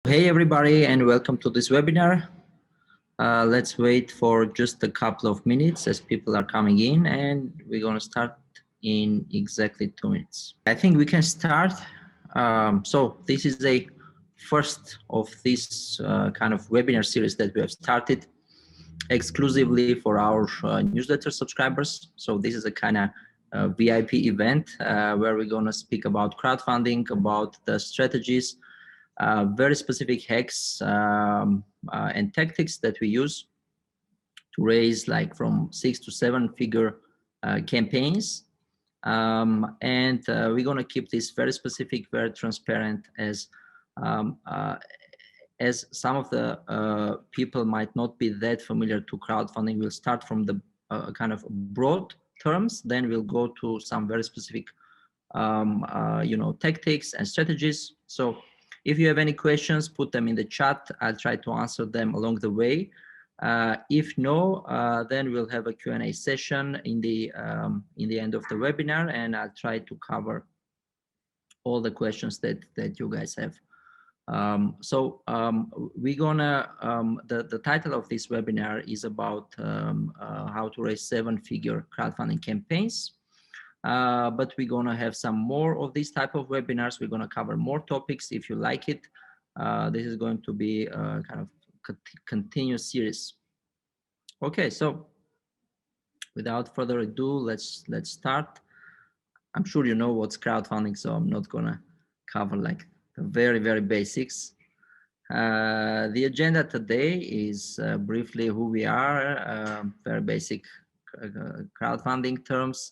Hey everybody, and welcome to this webinar. Let's wait for just a couple of minutes as people are coming in, and we're going to start in exactly 2 minutes. I think we can start. So this is a first of this kind of webinar series that we have started exclusively for our newsletter subscribers. So this is a kind of VIP event where we're going to speak about crowdfunding, about the strategies, very specific hacks and tactics that we use to raise like from 6 to 7 figure campaigns. And we're going to keep this very specific, very transparent, as some of the people might not be that familiar to crowdfunding. We'll start from the kind of broad terms, then we'll go to some very specific tactics and strategies. So if you have any questions, put them in the chat. I'll try to answer them along the way. If no, then we'll have a Q&A session in the end of the webinar, and I'll try to cover all the questions that you guys have. We're gonna the title of this webinar is about how to raise 7-figure crowdfunding campaigns. But we're gonna have some more of these type of webinars. We're gonna cover more topics. If you like it, this is going to be a kind of continuous series. Okay, so without further ado, let's start. I'm sure you know what's crowdfunding, so I'm not gonna cover like the very basics. The agenda today is briefly who we are, very basic crowdfunding terms,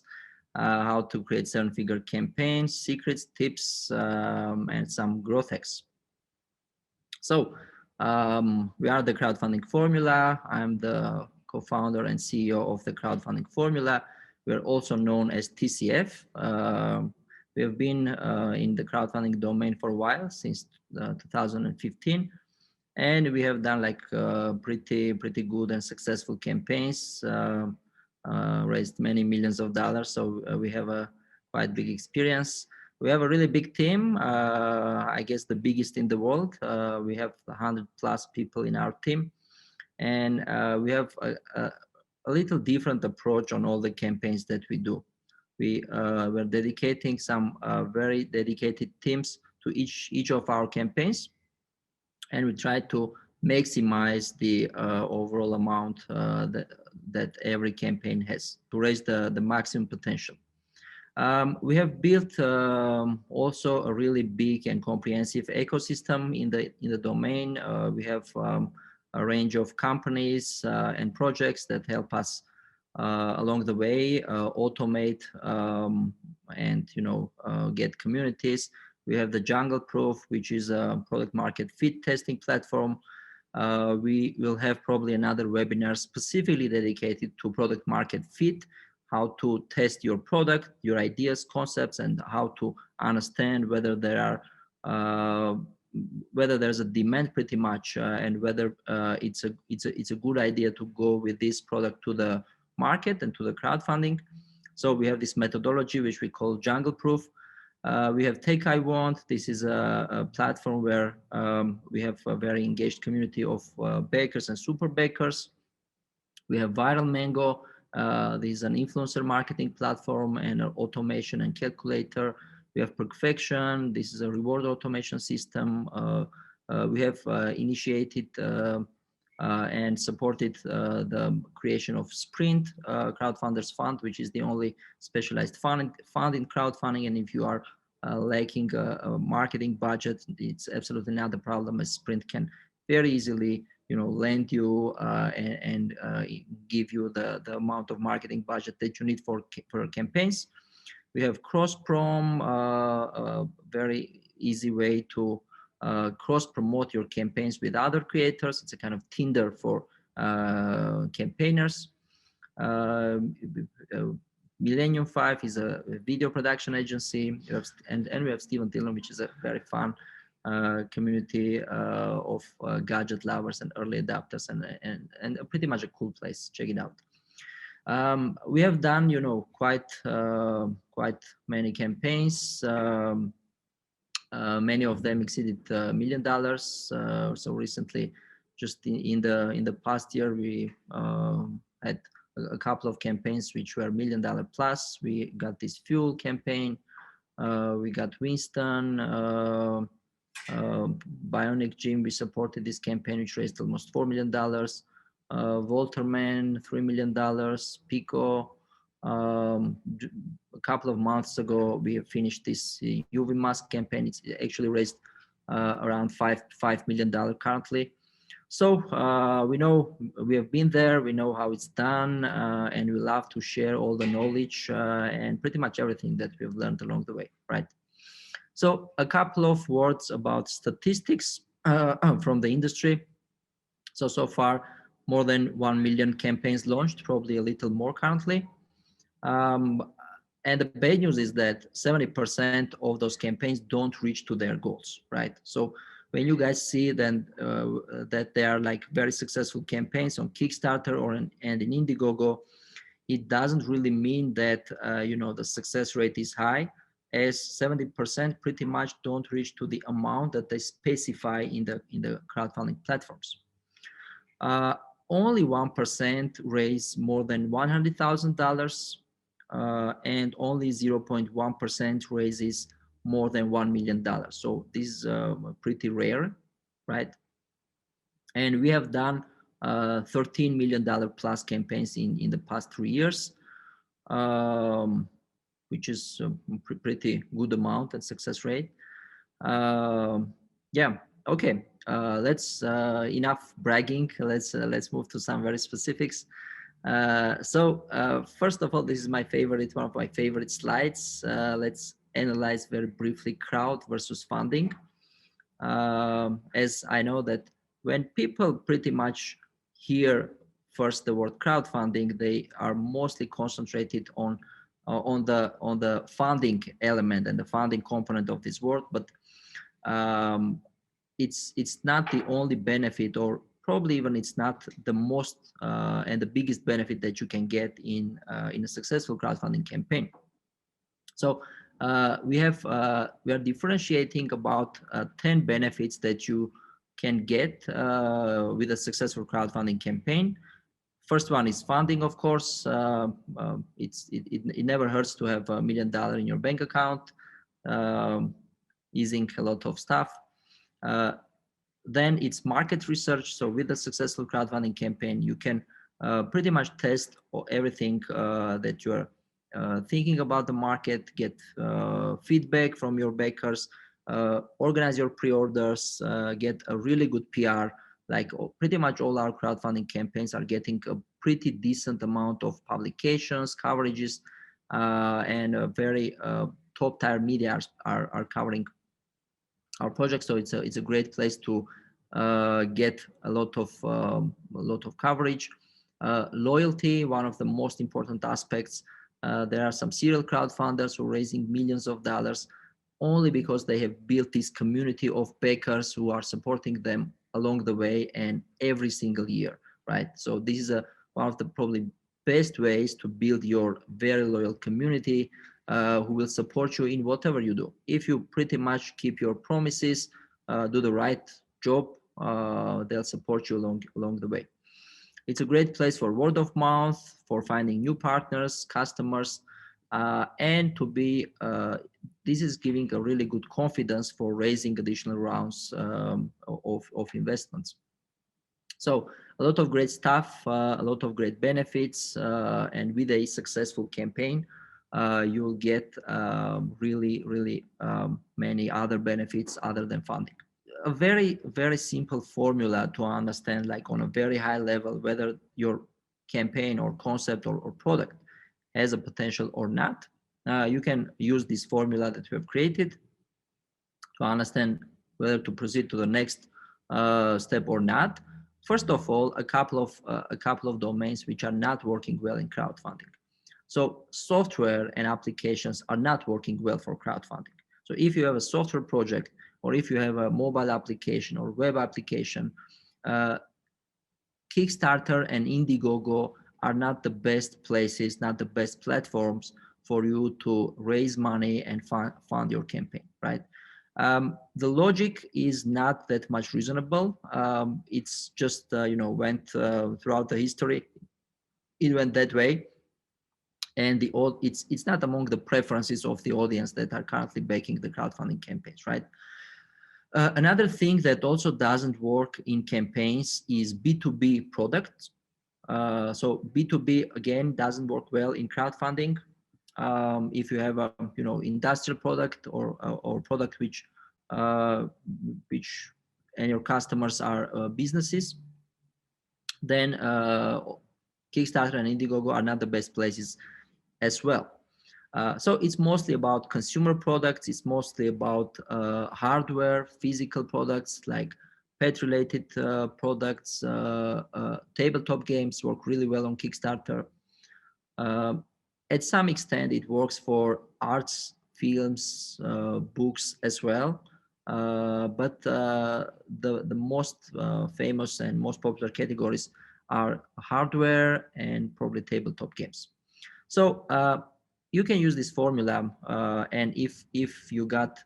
how to create 7-figure campaigns, secrets, tips, and some growth hacks. So we are the Crowdfunding Formula. I'm the co-founder and CEO of the Crowdfunding Formula. We are also known as TCF. We have been in the crowdfunding domain for a while, since 2015. And we have done like pretty good and successful campaigns, raised many millions of dollars. So we have a quite big experience. We have a really big team, I guess the biggest in the world. We have 100+ people in our team. And we have a little different approach on all the campaigns that we do. We're dedicating some very dedicated teams to each of our campaigns. And we try to maximize the overall amount that every campaign has to raise the maximum potential. We have built also a really big and comprehensive ecosystem in the domain. We have a range of companies and projects that help us along the way automate and get communities. We have the Jungle Proof, which is a product market fit testing platform. We will have probably another webinar specifically dedicated to product market fit, how to test your product, your ideas, concepts, and how to understand whether there are whether there's a demand pretty much, and whether it's a good idea to go with this product to the market and to the crowdfunding. So we have this methodology which we call Jungle Proof. We have Take I Want. This is a platform where we have a very engaged community of bakers and super bakers. We have Viral Mango. This is an influencer marketing platform and an automation and calculator. We have Perfection. This is a reward automation system. We have initiated and supported the creation of Sprint Crowdfunders Fund, which is the only specialized fund in crowdfunding. And if you are lacking a marketing budget, it's absolutely not a problem, as Sprint can very easily lend you and give you the amount of marketing budget that you need for campaigns. We have Cross-Prom, a very easy way to cross-promote your campaigns with other creators. It's a kind of Tinder for campaigners. Millennium 5 is a video production agency, and we have Steven Dillon, which is a very fun community of gadget lovers and early adopters, and pretty much a cool place. Check it out. We have done, quite many campaigns. Many of them exceeded $1 million. So recently, just in the past year, we had a couple of campaigns which were $1 million plus. We got this fuel campaign. We got Winston, Bionic Gym. We supported this campaign, which raised almost $4 million. Volterman, $3 million. Pico. A couple of months ago, we have finished this UV mask campaign. It's actually raised around $5 million currently. So we know we have been there, we know how it's done, and we love to share all the knowledge and pretty much everything that we've learned along the way, right? So a couple of words about statistics from the industry. So far, more than 1 million campaigns launched, probably a little more currently. And the bad news is that 70% of those campaigns don't reach to their goals, right? So when you guys see then that they are like very successful campaigns on Kickstarter and in Indiegogo, it doesn't really mean that the success rate is high, as 70% pretty much don't reach to the amount that they specify in the crowdfunding platforms. Only 1% raise more than $100,000. And only 0.1% raises more than $1 million. So this is pretty rare, right? And we have done $13 million plus campaigns in the past 3 years, which is a pretty good amount and success rate. Yeah, okay. Let's enough bragging. Let's move to some very specifics. So first of all, this is one of my favorite slides. Let's analyze very briefly crowd versus funding. As I know that when people pretty much hear first the word crowdfunding, they are mostly concentrated on the funding element and the funding component of this word, but it's not the only benefit, or probably even it's not the most and the biggest benefit that you can get in a successful crowdfunding campaign. So we are differentiating about 10 benefits that you can get with a successful crowdfunding campaign. First one is funding, of course. It never hurts to have $1 million in your bank account, easing a lot of stuff. Then it's market research. So with a successful crowdfunding campaign, you can pretty much test everything that you're thinking about the market, get feedback from your backers, organize your pre-orders, get a really good PR. Like pretty much all our crowdfunding campaigns are getting a pretty decent amount of publications, coverages, and very top-tier media are covering our project. So it's a great place to get a lot of coverage. Loyalty, one of the most important aspects. There are some serial crowdfunders who are raising millions of dollars only because they have built this community of backers who are supporting them along the way and every single year, right? So this is one of the probably best ways to build your very loyal community who will support you in whatever you do. If you pretty much keep your promises, do the right job, they'll support you along the way. It's a great place for word of mouth, for finding new partners, customers, and to be, this is giving a really good confidence for raising additional rounds of investments. So a lot of great stuff, a lot of great benefits, and with a successful campaign, you will get really many other benefits other than funding. A very simple formula to understand, like on a very high level, whether your campaign or concept or product has a potential or not. You can use this formula that we have created to understand whether to proceed to the next step or not. First of all, a couple of domains which are not working well in crowdfunding. So software and applications are not working well for crowdfunding. So if you have a software project, or if you have a mobile application or web application, Kickstarter and Indiegogo are not the best places, not the best platforms for you to raise money and fund your campaign, right? The logic is not that much reasonable. It's just, went throughout the history. It went that way. And it's not among the preferences of the audience that are currently backing the crowdfunding campaigns, right? Another thing that also doesn't work in campaigns is B2B products. So B2B, again, doesn't work well in crowdfunding. If you have a industrial product or product which and your customers are businesses, then Kickstarter and Indiegogo are not the best places as well. So it's mostly about consumer products. It's mostly about hardware, physical products like pet-related products. Tabletop games work really well on Kickstarter. At some extent, it works for arts, films, books as well. But the most famous and most popular categories are hardware and probably tabletop games. So you can use this formula, and if you got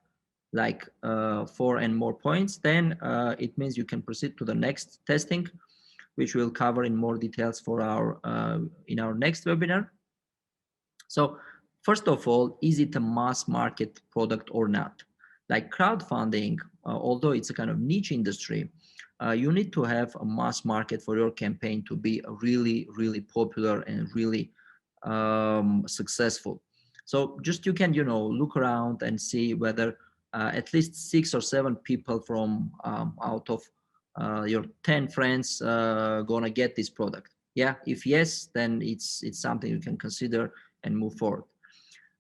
like 4 and more points, then it means you can proceed to the next testing, which we'll cover in more details for our in our next webinar. So first of all, is it a mass market product or not? Like crowdfunding, although it's a kind of niche industry, you need to have a mass market for your campaign to be really, really popular and really successful. So just you can look around and see whether at least 6 or 7 people from out of your 10 friends gonna get this product. Yeah, if yes, then it's something you can consider and move forward.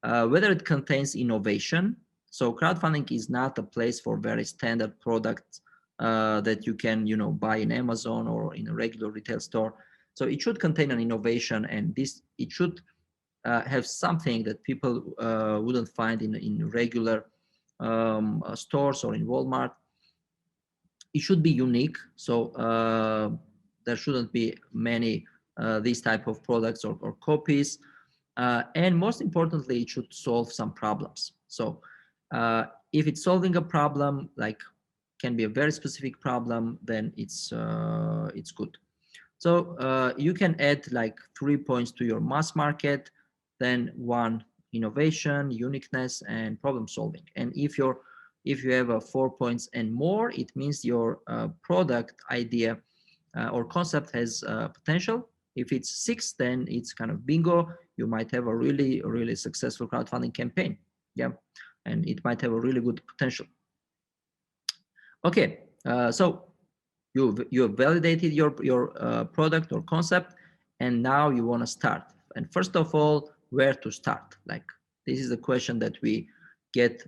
Whether it contains innovation. So crowdfunding is not a place for very standard products that you can buy in Amazon or in a regular retail store. So it should contain an innovation, and it should have something that people wouldn't find in regular stores or in Walmart. It should be unique. So there shouldn't be many these type of products or copies. And most importantly, it should solve some problems. So if it's solving a problem, like can be a very specific problem, then it's good. So you can add like 3 points to your mass market, then 1 innovation, uniqueness, and problem solving. And if you have 4 points and more, it means your product idea or concept has potential. If it's 6, then it's kind of bingo. You might have a really, really successful crowdfunding campaign. Yeah, and it might have a really good potential. Okay, so you have validated your product or concept, and now you want to start. And first of all, where to start? Like this is the question that we get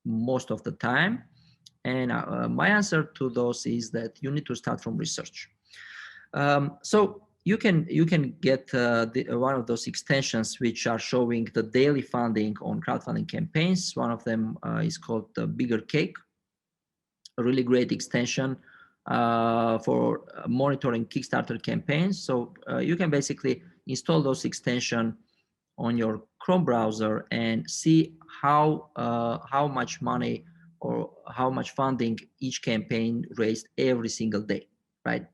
most of the time. And my answer to those is that you need to start from research. So you can get one of those extensions which are showing the daily funding on crowdfunding campaigns. One of them is called the Bigger Cake, a really great extension for monitoring Kickstarter campaigns. So you can basically install those extension on your Chrome browser and see how much money or how much funding each campaign raised every single day, right?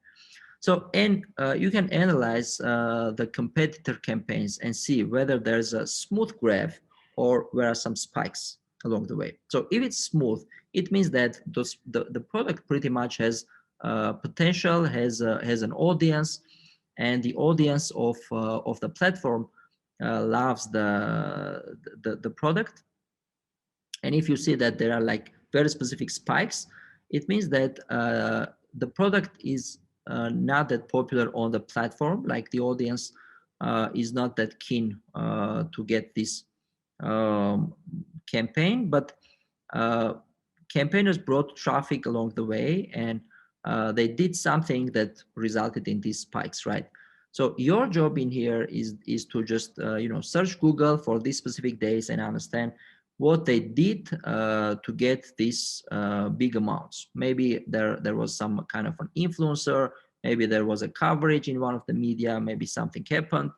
So, and you can analyze the competitor campaigns and see whether there's a smooth graph or where are some spikes along the way. So if it's smooth, it means that the product pretty much has potential, has an audience, and the audience of the platform loves the product. And if you see that there are like very specific spikes, it means that the product is not that popular on the platform. Like the audience is not that keen to get this campaign, but campaigners brought traffic along the way, and they did something that resulted in these spikes, right? So your job in here is to just search Google for these specific days and understand what they did to get these big amounts. Maybe there was some kind of an influencer, maybe there was a coverage in one of the media, maybe something happened,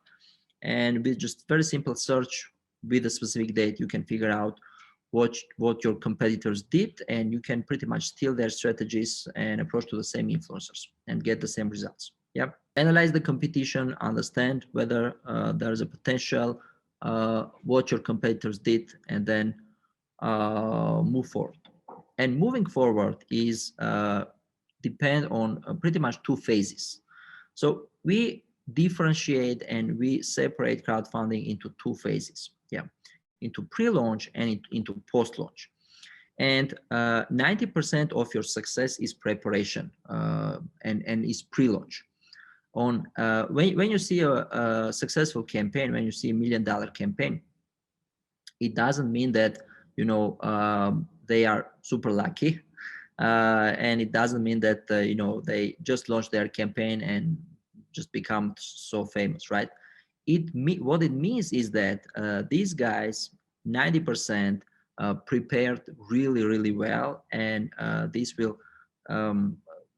and with just very simple search with a specific date, you can figure out watch what your competitors did, and you can pretty much steal their strategies and approach to the same influencers and get the same results. Yep. Analyze the competition, understand whether there's a potential, what your competitors did, and then move forward. And moving forward is depend on pretty much two phases. So we differentiate and we separate crowdfunding into two phases. Yeah, into pre-launch and into post-launch. And 90% of your success is preparation and is pre-launch. On when you see a successful campaign, when you see $1 million campaign, it doesn't mean that they are super lucky, and it doesn't mean that they just launched their campaign and just become so famous, right? What it means is that these guys 90% prepared really, really well, and this will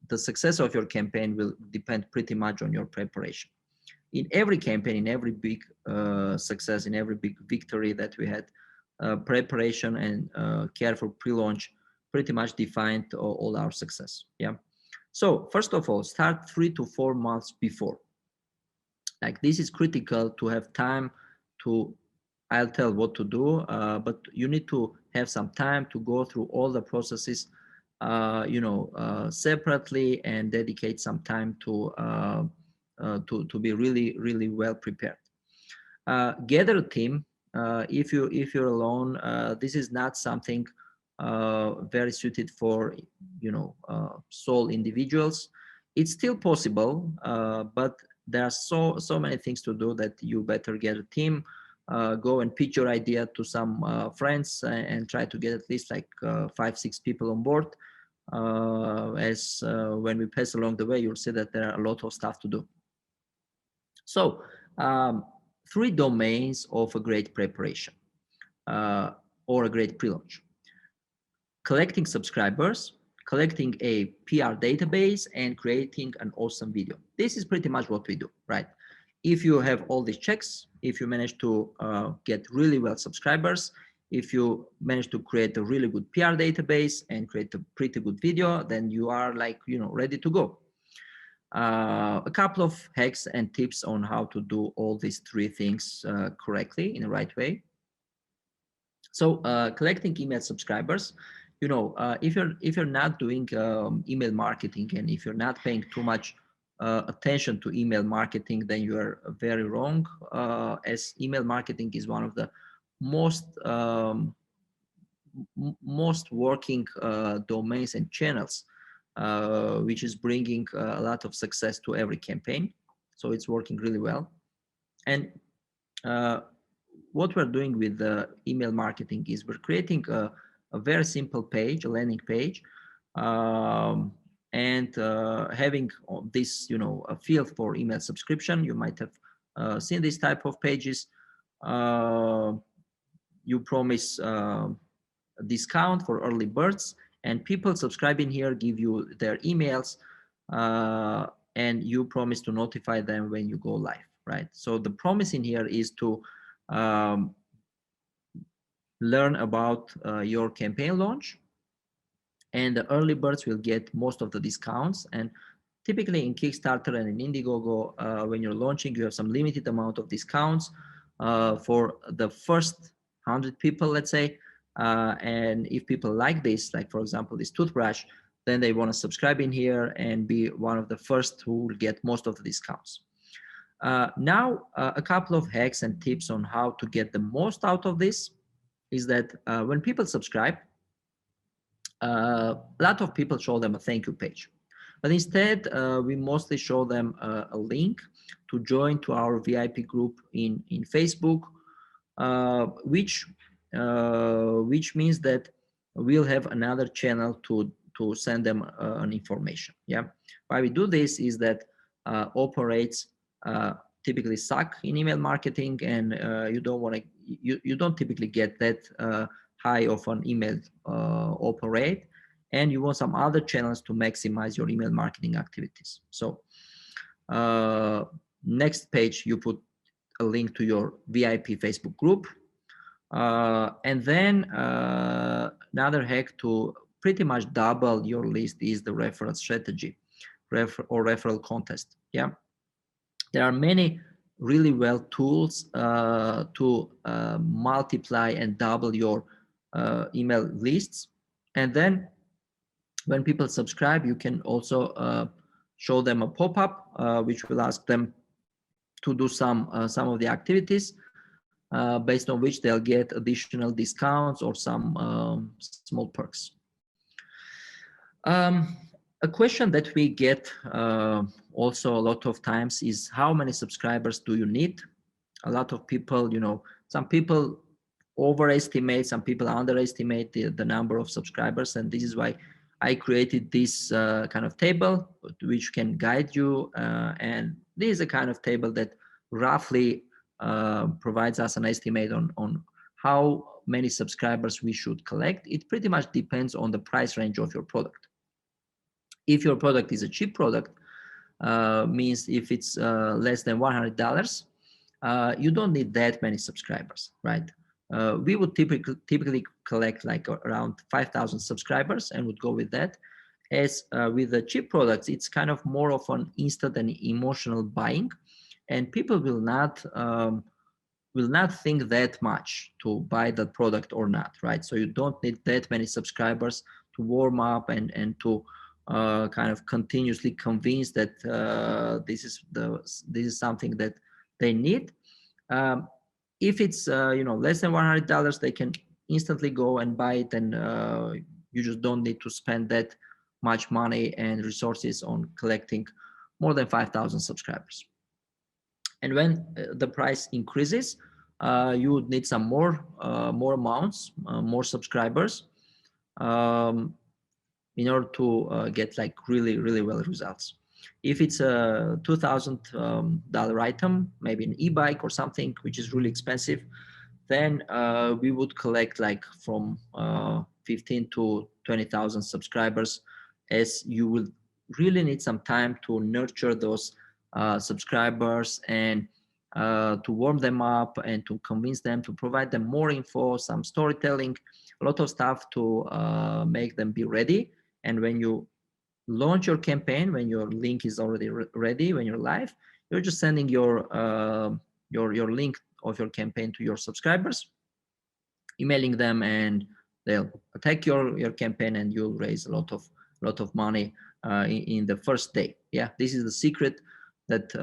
the success of your campaign will depend pretty much on your preparation. In every campaign, in every big success, in every big victory that we had, preparation and careful pre-launch pretty much defined all our success. Yeah. So first of all, start 3 to 4 months before. Like, this is critical to have time to, I'll tell what to do, but you need to have some time to go through all the processes, separately, and dedicate some time to be really, really well prepared. Gather a team. If you're alone, this is not something very suited for sole individuals. It's still possible, but there are so many things to do that you better get a team. Go and pitch your idea to some friends and try to get at least like 5-6 people on board. As when we pass along the way, you'll see that there are a lot of stuff to do. So 3 domains of a great preparation or a great pre-launch: collecting subscribers, collecting a PR database, and creating an awesome video. This is pretty much what we do, right? If you have all these checks, if you manage to get really well subscribers, if you manage to create a really good PR database and create a pretty good video, then you are like, ready to go. A couple of hacks and tips on how to do all these 3 things correctly in the right way. So collecting email subscribers, if you're not doing email marketing, and if you're not paying too much attention to email marketing, then you are very wrong, as email marketing is one of the most working domains and channels, which is bringing a lot of success to every campaign. So it's working really well. And what we're doing with the email marketing is we're creating a very simple page, a landing page, and having this, a field for email subscription. You might have seen this type of pages. You promise a discount for early birds, and people subscribing here give you their emails, and you promise to notify them when you go live, right? So the promise in here is to learn about your campaign launch, and the early birds will get most of the discounts. And typically in Kickstarter and in Indiegogo, when you're launching, you have some limited amount of discounts for the first 100 people, let's say. And if people like this, like for example, this toothbrush, then they want to subscribe in here and be one of the first who will get most of the discounts. Now, a couple of hacks and tips on how to get the most out of this is that when people subscribe, a lot of people show them a thank you page. But instead, we mostly show them a link to join to our VIP group in Facebook, which means that we'll have another channel to send them an information. Yeah. Why we do this is that operates typically suck in email marketing, and you don't typically get that high of an email operate, and you want some other channels to maximize your email marketing activities. So next page, you put a link to your VIP Facebook group. And then another hack to pretty much double your list is the referral strategy, or referral contest. Yeah, there are many really well tools to multiply and double your email lists. And then when people subscribe, you can also show them a pop-up which will ask them to do some of the activities based on which they'll get additional discounts or some small perks. A question that we get also a lot of times is, how many subscribers do you need? A lot of people, some people overestimate, some people underestimate the number of subscribers, and this is why I created this kind of table which can guide you, and this is a kind of table that roughly provides us an estimate on how many subscribers we should collect. It pretty much depends on the price range of your product. If your product is a cheap product, means if it's less than $100, you don't need that many subscribers, right? We would typically collect like around 5,000 subscribers and would go with that. As with the cheap products, it's kind of more of an instant and emotional buying, and people will not think that much to buy the product or not, right? So you don't need that many subscribers to warm up and to kind of continuously convince that this is something that they need. If it's less than $100, they can instantly go and buy it, and you just don't need to spend that much money and resources on collecting more than 5,000 subscribers. And when the price increases, you would need some more amounts, more subscribers, in order to get like really well results. If it's a $2,000 item, maybe an e-bike or something which is really expensive, then we would collect like from 15 to 20,000 subscribers, as you will really need some time to nurture those subscribers and to warm them up and to convince them, to provide them more info, some storytelling, a lot of stuff to make them be ready. And when you launch your campaign, when your link is already ready, when you're live, you're just sending your link of your campaign to your subscribers, emailing them, and they'll attack your campaign, and you'll raise a lot of money in the first day. Yeah, this is the secret that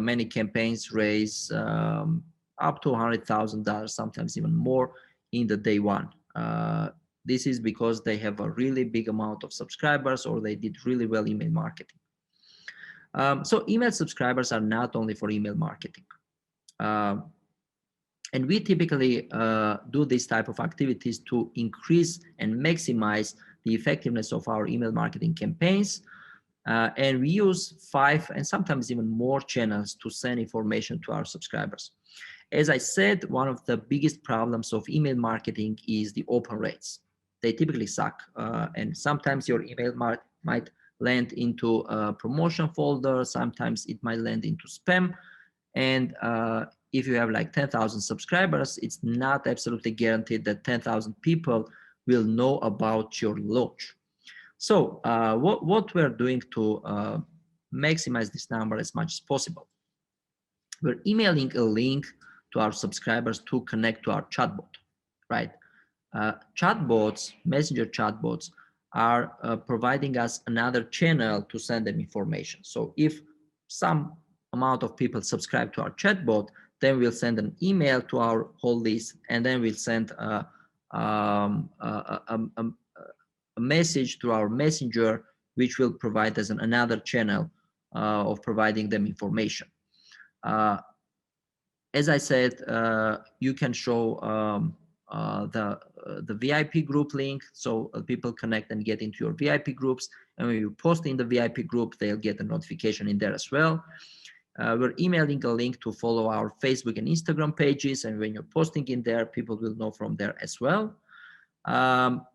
many campaigns raise up to $100,000, sometimes even more in the day one. This is because they have a really big amount of subscribers, or they did really well email marketing. So email subscribers are not only for email marketing. And we typically do this type of activities to increase and maximize the effectiveness of our email marketing campaigns. And we use 5 and sometimes even more channels to send information to our subscribers. As I said, one of the biggest problems of email marketing is the open rates. They typically suck, and sometimes your email might land into a promotion folder, sometimes it might land into spam, and if you have like 10,000 subscribers, it's not absolutely guaranteed that 10,000 people will know about your launch. So what we're doing to maximize this number as much as possible, we're emailing a link to our subscribers to connect to our chatbot, right? Chatbots, messenger chatbots, are providing us another channel to send them information. So if some amount of people subscribe to our chatbot, then we'll send an email to our whole list, and then we'll send a message to our messenger, which will provide us another channel of providing them information. As I said, you can show the VIP group link, so people connect and get into your VIP groups, and when you post in the VIP group, they'll get a notification in there as well. We're emailing a link to follow our Facebook and Instagram pages, and when you're posting in there, people will know from there as well.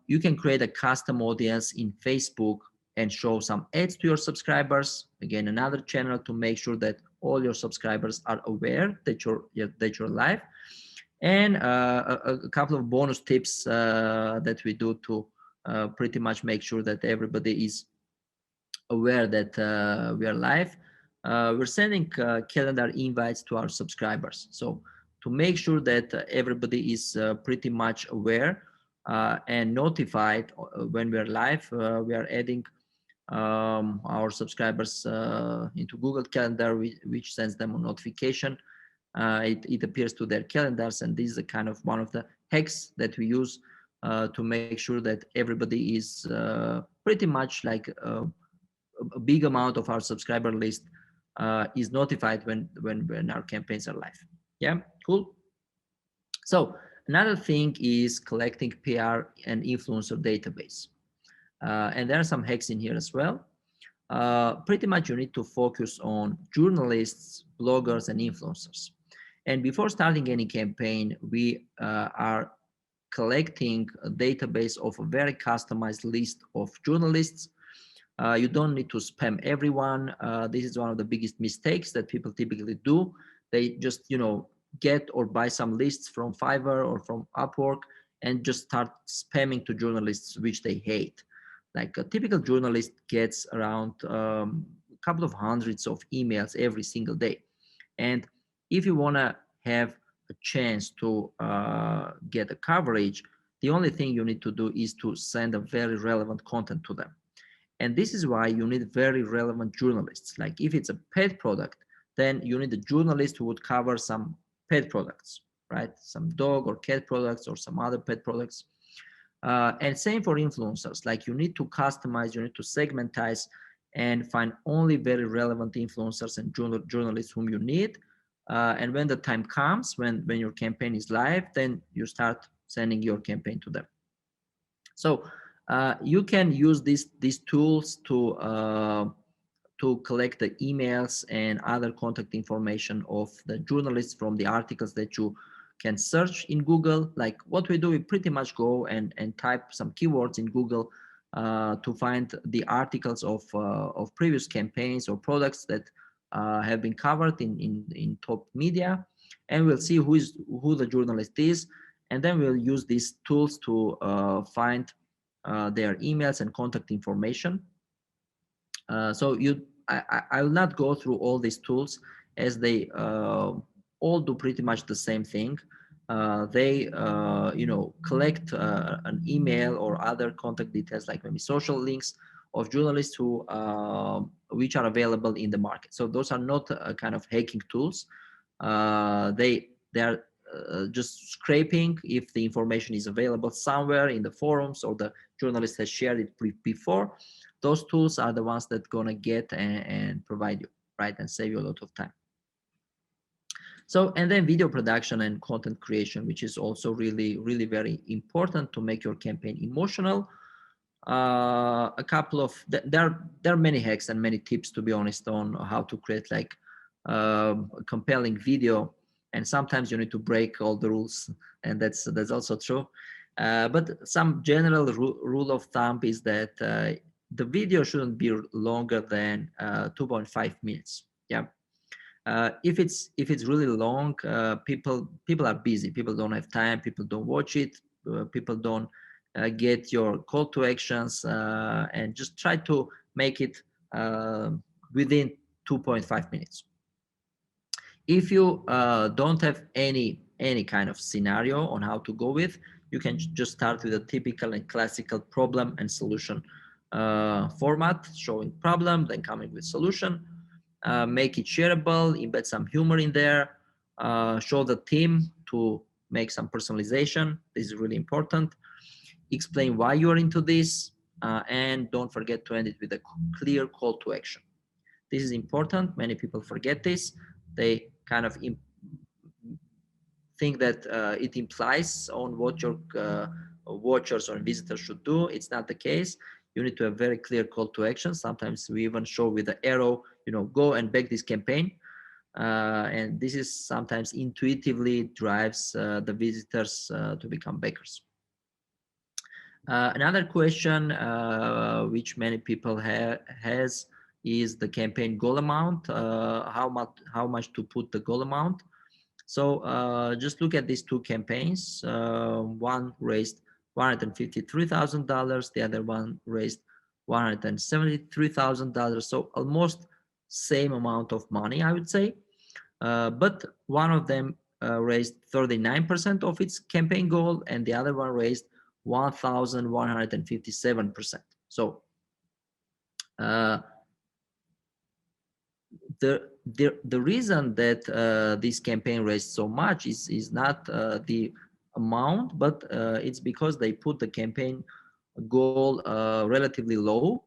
You can create a custom audience in Facebook and show some ads to your subscribers. Again, another channel to make sure that all your subscribers are aware that you're live. And a couple of bonus tips that we do to pretty much make sure that everybody is aware that we are live. We're sending calendar invites to our subscribers. So to make sure that everybody is pretty much aware and notified when we're live, we are adding our subscribers into Google Calendar, which sends them a notification. It appears to their calendars, and this is a kind of one of the hacks that we use to make sure that everybody is pretty much like a big amount of our subscriber list is notified when our campaigns are live. Yeah, cool. So another thing is collecting PR and influencer database. And there are some hacks in here as well. Pretty much you need to focus on journalists, bloggers, and influencers. And before starting any campaign, we are collecting a database of a very customized list of journalists. You don't need to spam everyone. This is one of the biggest mistakes that people typically do. They just, get or buy some lists from Fiverr or from Upwork and just start spamming to journalists which they hate. Like a typical journalist gets around a couple of hundreds of emails every single day. And if you want to have a chance to get a coverage, the only thing you need to do is to send a very relevant content to them. And this is why you need very relevant journalists. Like if it's a pet product, then you need a journalist who would cover some pet products, right? Some dog or cat products or some other pet products. And same for influencers. Like you need to customize, you need to segmentize and find only very relevant influencers and journalists whom you need. And when the time comes, when your campaign is live, then you start sending your campaign to them. So you can use these tools to collect the emails and other contact information of the journalists from the articles that you can search in Google. Like what we do, we pretty much go and type some keywords in Google to find the articles of previous campaigns or products that have been covered in top media, and we'll see who the journalist is, and then we'll use these tools to find their emails and contact information. So I will not go through all these tools as they all do pretty much the same thing. They collect an email or other contact details, like maybe social links of journalists who which are available in the market. So those are not kind of hacking tools. They are just scraping if the information is available somewhere in the forums or the journalist has shared it before. Those tools are the ones that gonna get and provide you, right, and save you a lot of time. So, and then video production and content creation, which is also really, really very important to make your campaign emotional. A couple of, there are many hacks and many tips, to be honest, on how to create like a compelling video. And sometimes you need to break all the rules, and that's also true. But some general rule of thumb is that the video shouldn't be longer than 2.5 minutes. Yeah. If it's really long, people are busy. People don't have time. People don't watch it. People don't get your call to actions, and just try to make it within 2.5 minutes. If you don't have any kind of scenario on how to go with, you can just start with a typical and classical problem and solution format, showing problem, then coming with solution. Make it shareable, embed some humor in there, show the theme to make some personalization. This is really important. Explain why you're into this, and don't forget to end it with a clear call to action. This is important. Many people forget this. They kind of think that it implies on what your watchers or visitors should do. It's not the case. You need to have very clear call to action. Sometimes we even show with the arrow, go and back this campaign. And this is sometimes intuitively drives the visitors to become backers. Another question which many people has is the campaign goal amount. How much to put the goal amount? So just look at these two campaigns. One raised $153,000. The other one raised $173,000. So almost same amount of money, I would say. But one of them raised 39% of its campaign goal, and the other one raised 1,157%. So the reason that this campaign raised so much is not the amount, but it's because they put the campaign goal relatively low,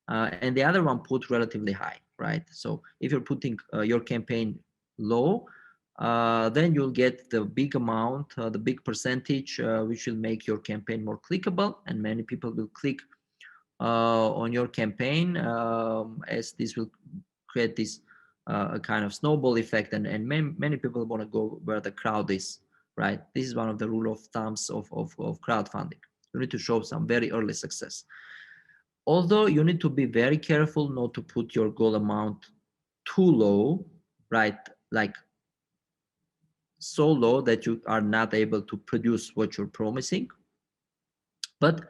and the other one put relatively high, right? So if you're putting your campaign low, then you'll get the big amount, the big percentage, which will make your campaign more clickable, and many people will click on your campaign, as this will create this a kind of snowball effect, and many people want to go where the crowd is, right? This is one of the rule of thumbs of crowdfunding. You need to show some very early success. Although you need to be very careful not to put your goal amount too low, right? Like so low that you are not able to produce what you're promising. But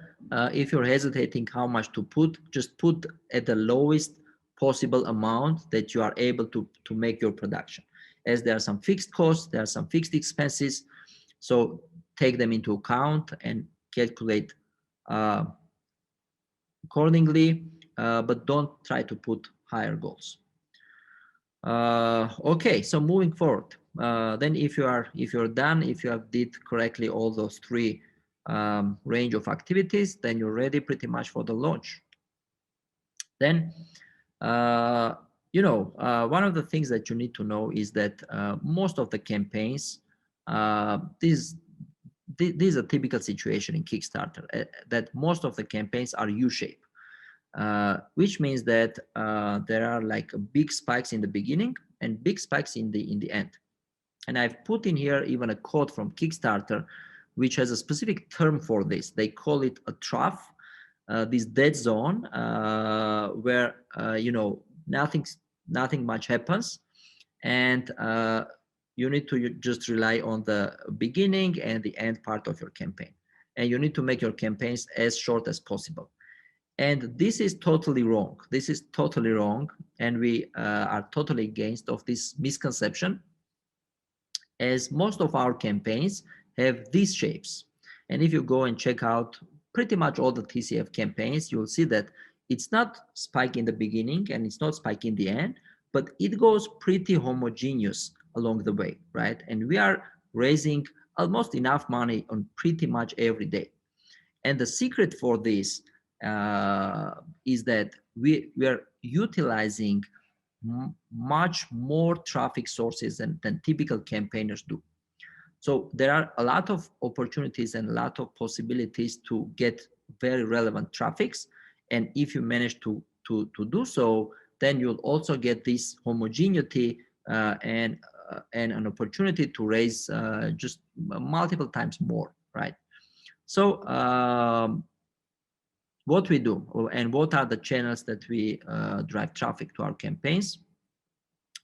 if you're hesitating how much to put, just put at the lowest possible amount that you are able to make your production. As there are some fixed costs, there are some fixed expenses, so take them into account and calculate accordingly, but don't try to put higher goals. Okay, so moving forward, then if you're done, if you have did correctly all those three range of activities, then you're ready pretty much for the launch. Then one of the things that you need to know is that most of the campaigns, this is a typical situation in Kickstarter, that most of the campaigns are U-shaped, which means that there are like big spikes in the beginning and big spikes in the end. And I've put in here even a quote from Kickstarter, which has a specific term for this. They call it a trough, this dead zone, where nothing much happens, and you need to just rely on the beginning and the end part of your campaign, and you need to make your campaigns as short as possible. And this is totally wrong. This is totally wrong, and we are totally against of this misconception, as most of our campaigns have these shapes. And if you go and check out pretty much all the TCF campaigns, you'll see that it's not spike in the beginning and it's not spike in the end, but it goes pretty homogeneous along the way, right? And we are raising almost enough money on pretty much every day. And the secret for this is that we are utilizing much more traffic sources than typical campaigners do. So there are a lot of opportunities and a lot of possibilities to get very relevant traffics. And if you manage to do so, then you'll also get this homogeneity and an opportunity to raise just multiple times more, right? So what we do and what are the channels that we drive traffic to our campaigns?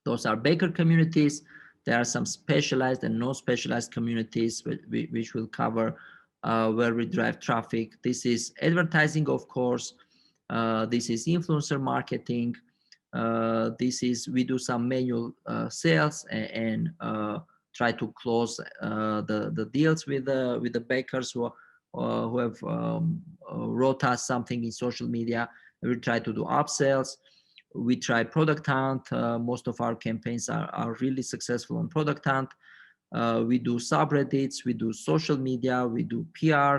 Those are baker communities. There are some specialized and non-specialized communities which will cover where we drive traffic. This is advertising, of course. This is influencer marketing. We do some manual sales and try to close the deals with the bakers who have wrote us something in social media. We try to do upsells. We try product hunt. Most of our campaigns are really successful on product hunt. We do subreddits, we do social media, we do PR,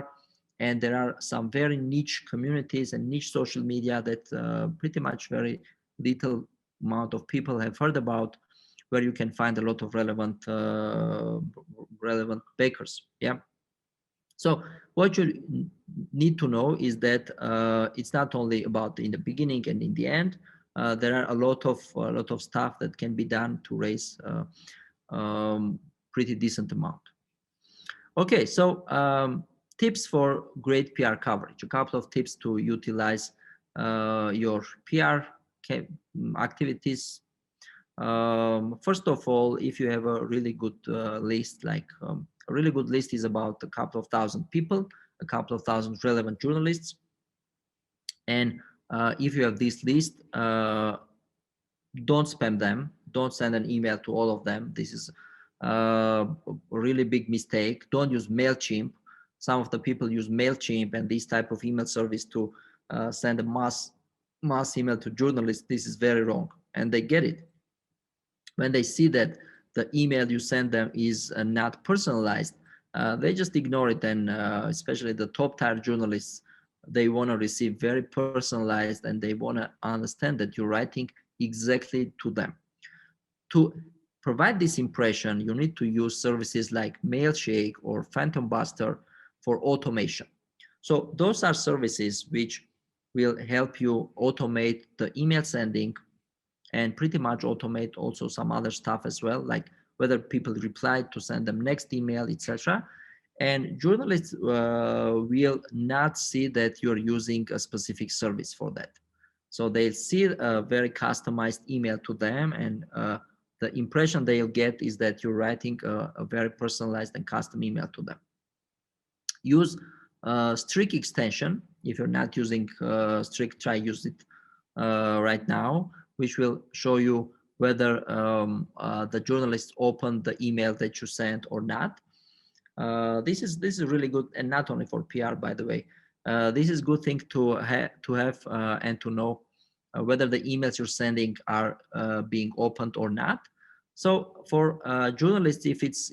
and there are some very niche communities and niche social media that pretty much very little amount of people have heard about, where you can find a lot of relevant bakers. Yeah. So what you need to know is that it's not only about in the beginning and in the end. There are a lot of stuff that can be done to raise pretty decent amount. Okay, so tips for great PR coverage. A couple of tips to utilize your PR activities. First of all, if you have a really good list, like a really good list is about a couple of thousand people, a couple of thousand relevant journalists. And if you have this list, don't spam them. Don't send an email to all of them. This is a really big mistake. Don't use MailChimp. Some of the people use MailChimp and this type of email service to send a mass email to journalists. This is very wrong, and they get it. When they see that the email you send them is not personalized, they just ignore it. And especially the top tier journalists, they want to receive very personalized, and they want to understand that you're writing exactly to them. To provide this impression, you need to use services like Mailshake or Phantom Buster for automation. So those are services which will help you automate the email sending and pretty much automate also some other stuff as well, like whether people reply to send them next email, etc. And journalists will not see that you're using a specific service for that. So they'll see a very customized email to them, and the impression they'll get is that you're writing a very personalized and custom email to them. Use Strict extension. If you're not using Strict, try use it right now, which will show you whether the journalist opened the email that you sent or not. This is really good, and not only for PR, by the way. This is good thing to have and to know whether the emails you're sending are being opened or not. So for journalists, if it's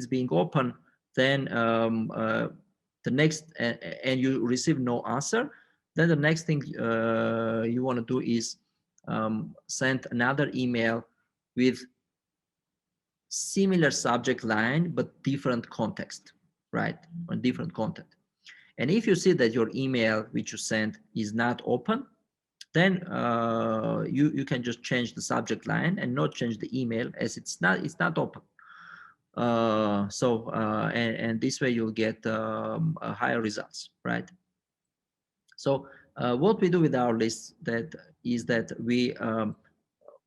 being open, then the next and you receive no answer, then the next thing you want to do is send another email with similar subject line but different context, right? Or different content. And if you see that your email which you sent is not open, then you can just change the subject line and not change the email, as it's not open. And this way you'll get higher results, right? So what we do with our list is that we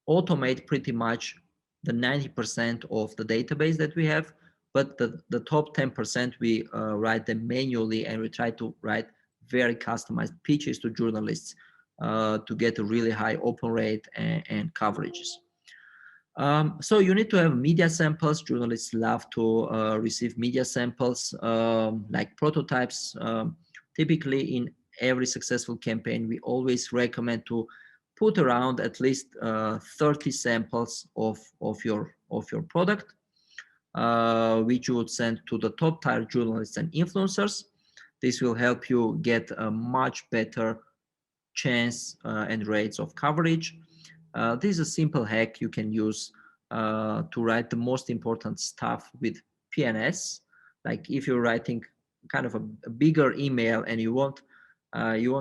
automate pretty much the 90% of the database that we have, but the top 10% we write them manually, and we try to write very customized pitches to journalists to get a really high open rate and coverages. So you need to have media samples. Journalists love to receive media samples like prototypes. Typically in every successful campaign, we always recommend to put around at least 30 samples of your product, which you would send to the top tier journalists and influencers. This will help you get a much better chance and rates of coverage. This is a simple hack you can use to write the most important stuff with PNS. Like if you're writing kind of a bigger email and you want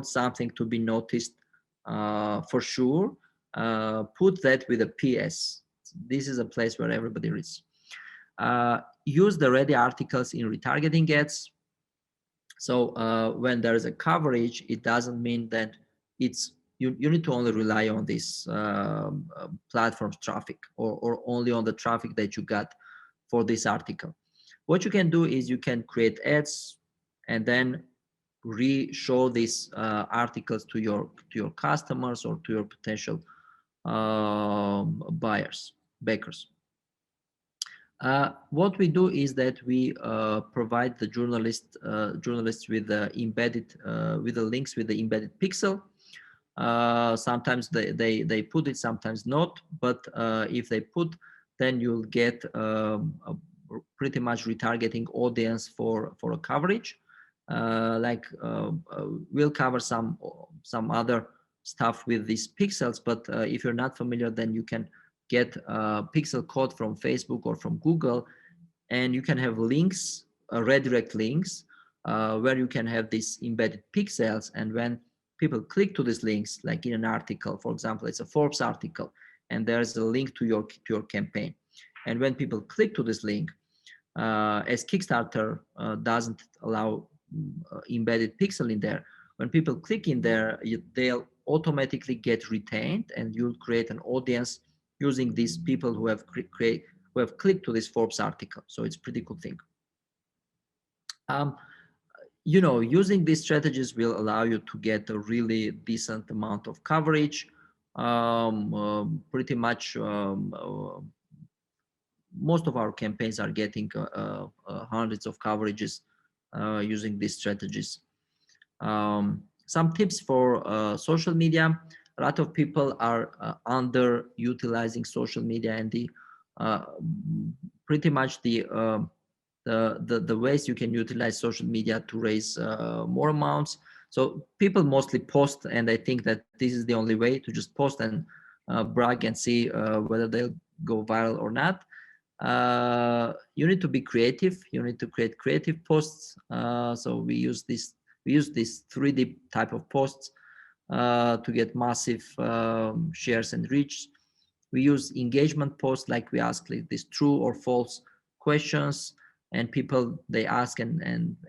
something to be noticed for sure, put that with a PS. This is a place where everybody reads. Use the ready articles in retargeting ads. So when there is a coverage, it doesn't mean that it's you need to only rely on this platform's traffic or only on the traffic that you got for this article. What you can do is you can create ads and then re-show these articles to your customers or to your potential backers. What we do is that we provide the journalists with the embedded with the links with the embedded pixel. Sometimes they put it, sometimes not. But if they put, then you'll get a pretty much retargeting audience for a coverage. We'll cover some other stuff with these pixels, but if you're not familiar, then you can get a pixel code from Facebook or from Google, and you can have links, redirect links, where you can have these embedded pixels. And when people click to these links, like in an article, for example, it's a Forbes article, and there's a link to your campaign. And when people click to this link, as Kickstarter doesn't allow embedded pixel in there, when people click in there, they'll automatically get retained, and you'll create an audience using these people who have clicked to this Forbes article. So it's pretty cool thing. You know, using these strategies will allow you to get a really decent amount of coverage. Pretty much most of our campaigns are getting hundreds of coverages using these strategies. Some tips for social media. A lot of people are underutilizing social media, and the pretty much the ways you can utilize social media to raise more amounts. So people mostly post, and I think that this is the only way to just post and brag and see whether they'll go viral or not. You need to be creative. You need to create creative posts. So we use this 3D type of posts to get massive shares and reach. We use engagement posts, like we ask like these true or false questions, and people, they ask and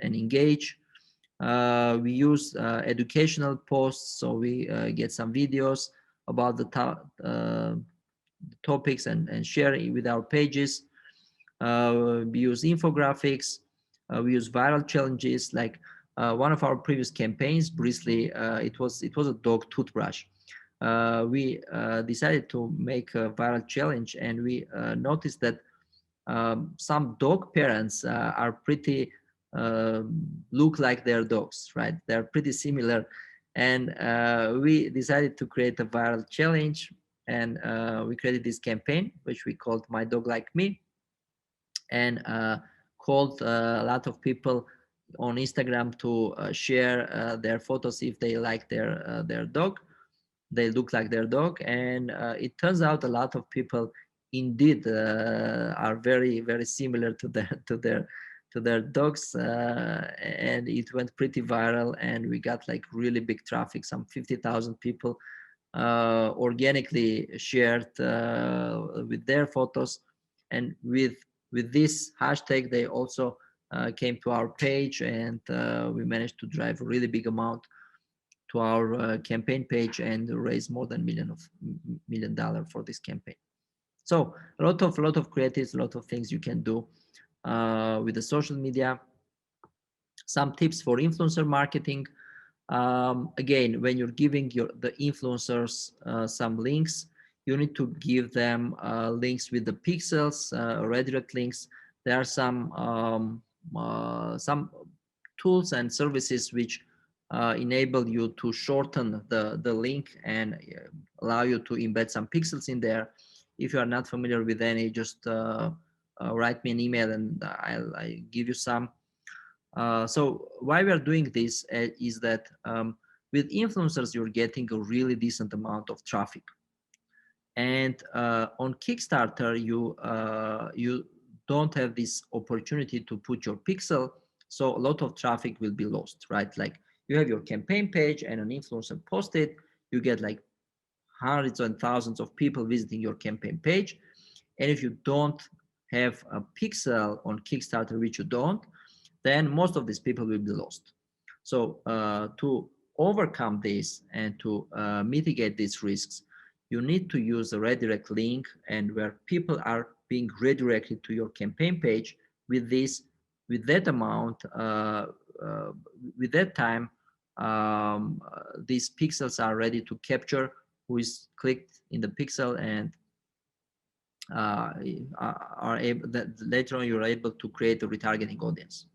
engage. We use educational posts, so we get some videos about the topics and share it with our pages. We use infographics. We use viral challenges, like one of our previous campaigns, briefly, it was a dog toothbrush. We decided to make a viral challenge, and we noticed that some dog parents are pretty look like their dogs, right? They're pretty similar, and we decided to create a viral challenge, and we created this campaign which we called "My Dog Like Me," and called a lot of people on Instagram to share their photos if they like their dog, they look like their dog. And it turns out a lot of people indeed are very similar to their dogs, and it went pretty viral, and we got like really big traffic. Some 50,000 people organically shared with their photos, and with this hashtag they also came to our page, and we managed to drive a really big amount to our campaign page and raise more than $1 million for this campaign. So a lot of creatives, a lot of things you can do with the social media. Some tips for influencer marketing. Again, when you're giving the influencers some links, you need to give them links with the pixels, redirect links. There are some tools and services which enable you to shorten the link and allow you to embed some pixels in there. If you are not familiar with any, just write me an email and I'll give you some. So why we are doing this is that with influencers, you're getting a really decent amount of traffic. And on Kickstarter, you don't have this opportunity to put your pixel, so a lot of traffic will be lost, right? Like you have your campaign page and an influencer posted, you get like hundreds and thousands of people visiting your campaign page. And if you don't have a pixel on Kickstarter, which you don't, then most of these people will be lost. So to overcome this and to mitigate these risks, you need to use a redirect link, and where people are being redirected to your campaign page with that amount, with that time, these pixels are ready to capture who is clicked in the pixel, and are able that later on you're able to create a retargeting audience.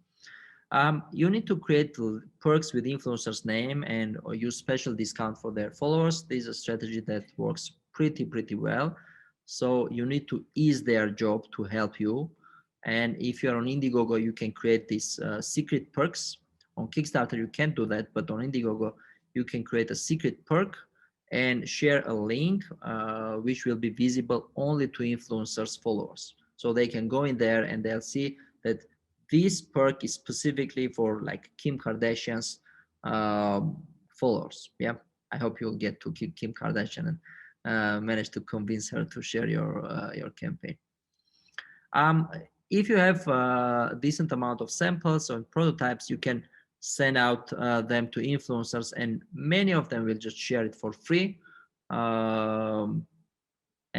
You need to create perks with influencers' name and or use special discount for their followers. This is a strategy that works pretty well. So you need to ease their job to help you. And if you're on Indiegogo, you can create these secret perks. On Kickstarter, you can't do that, but on Indiegogo, you can create a secret perk and share a link which will be visible only to influencers' followers. So they can go in there and they'll see that this perk is specifically for like Kim Kardashian's followers. Yeah, I hope you'll get to Kim Kardashian and manage to convince her to share your campaign. If you have a decent amount of samples or prototypes, you can send out them to influencers, and many of them will just share it for free. And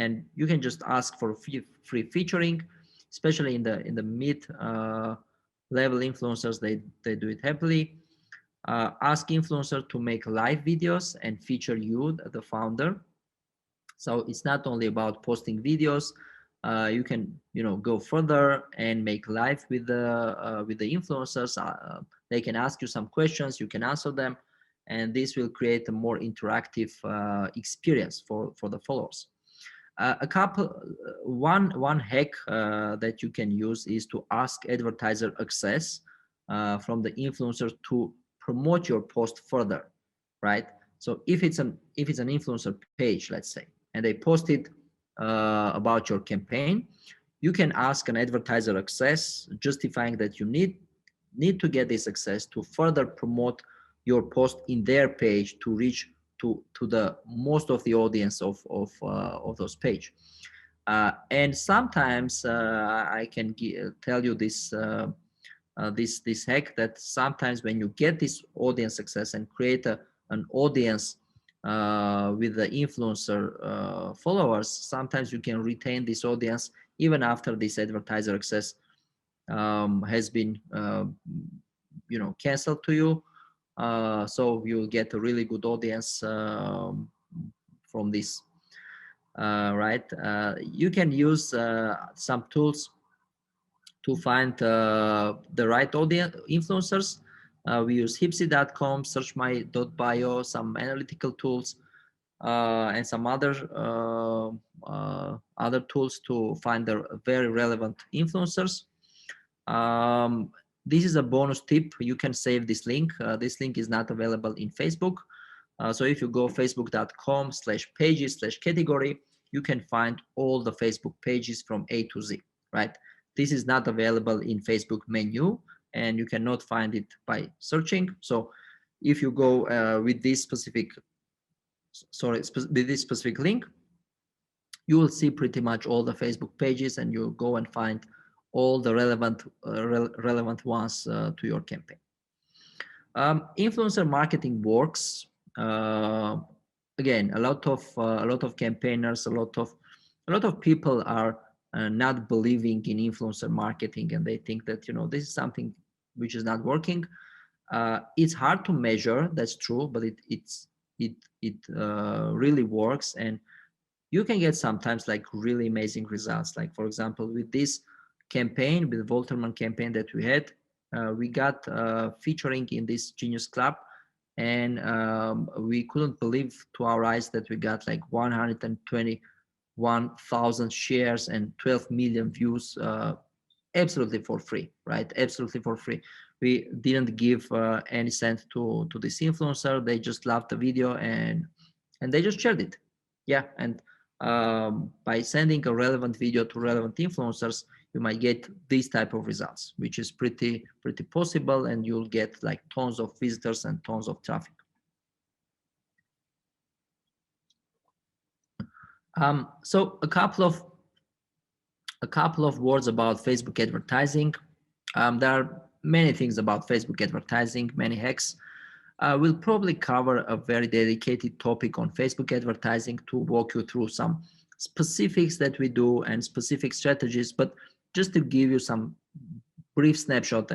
and you can just ask for free featuring, especially in the mid level influencers. They do it happily. Ask influencer to make live videos and feature you, the founder. So it's not only about posting videos. You can, go further and make live with the influencers. They can ask you some questions, you can answer them, and this will create a more interactive experience for the followers. One hack that you can use is to ask advertiser access from the influencer to promote your post further, right? So if it's an influencer page, let's say, and they posted about your campaign, you can ask an advertiser access, justifying that you need to get this access to further promote your post in their page to reach to the most of the audience of those page. And sometimes I can tell you this this hack, that sometimes when you get this audience access and create an audience with the influencer followers, sometimes you can retain this audience even after this advertiser access has been canceled to you. So you'll get a really good audience from this, right? You can use some tools to find the right audience influencers. We use Hipsy.com, searchmy.bio, some analytical tools, and some other tools to find the very relevant influencers. This is a bonus tip. You can save this link. This link is not available in Facebook. So if you go facebook.com/pages/category, you can find all the Facebook pages from A to Z, right? This is not available in Facebook menu, and you cannot find it by searching. So if you go with this specific link, you will see pretty much all the Facebook pages, and you'll go and find all the relevant ones to your campaign. Influencer marketing works. Again, a lot of campaigners, a lot of people are not believing in influencer marketing, and they think that this is something which is not working. It's hard to measure, that's true, but it really works, and you can get sometimes like really amazing results. Like for example, with this campaign, with the Volterman campaign that we had, we got featuring in this Genius Club, and we couldn't believe to our eyes that we got like 121,000 shares and 12 million views absolutely for free, right? Absolutely for free. We didn't give any cent to this influencer. They just loved the video and they just shared it. Yeah, and by sending a relevant video to relevant influencers, you might get these type of results, which is pretty possible, and you'll get like tons of visitors and tons of traffic. So a couple of words about Facebook advertising. There are many things about Facebook advertising, many hacks. We'll probably cover a very dedicated topic on Facebook advertising to walk you through some specifics that we do and specific strategies, but just to give you some brief snapshot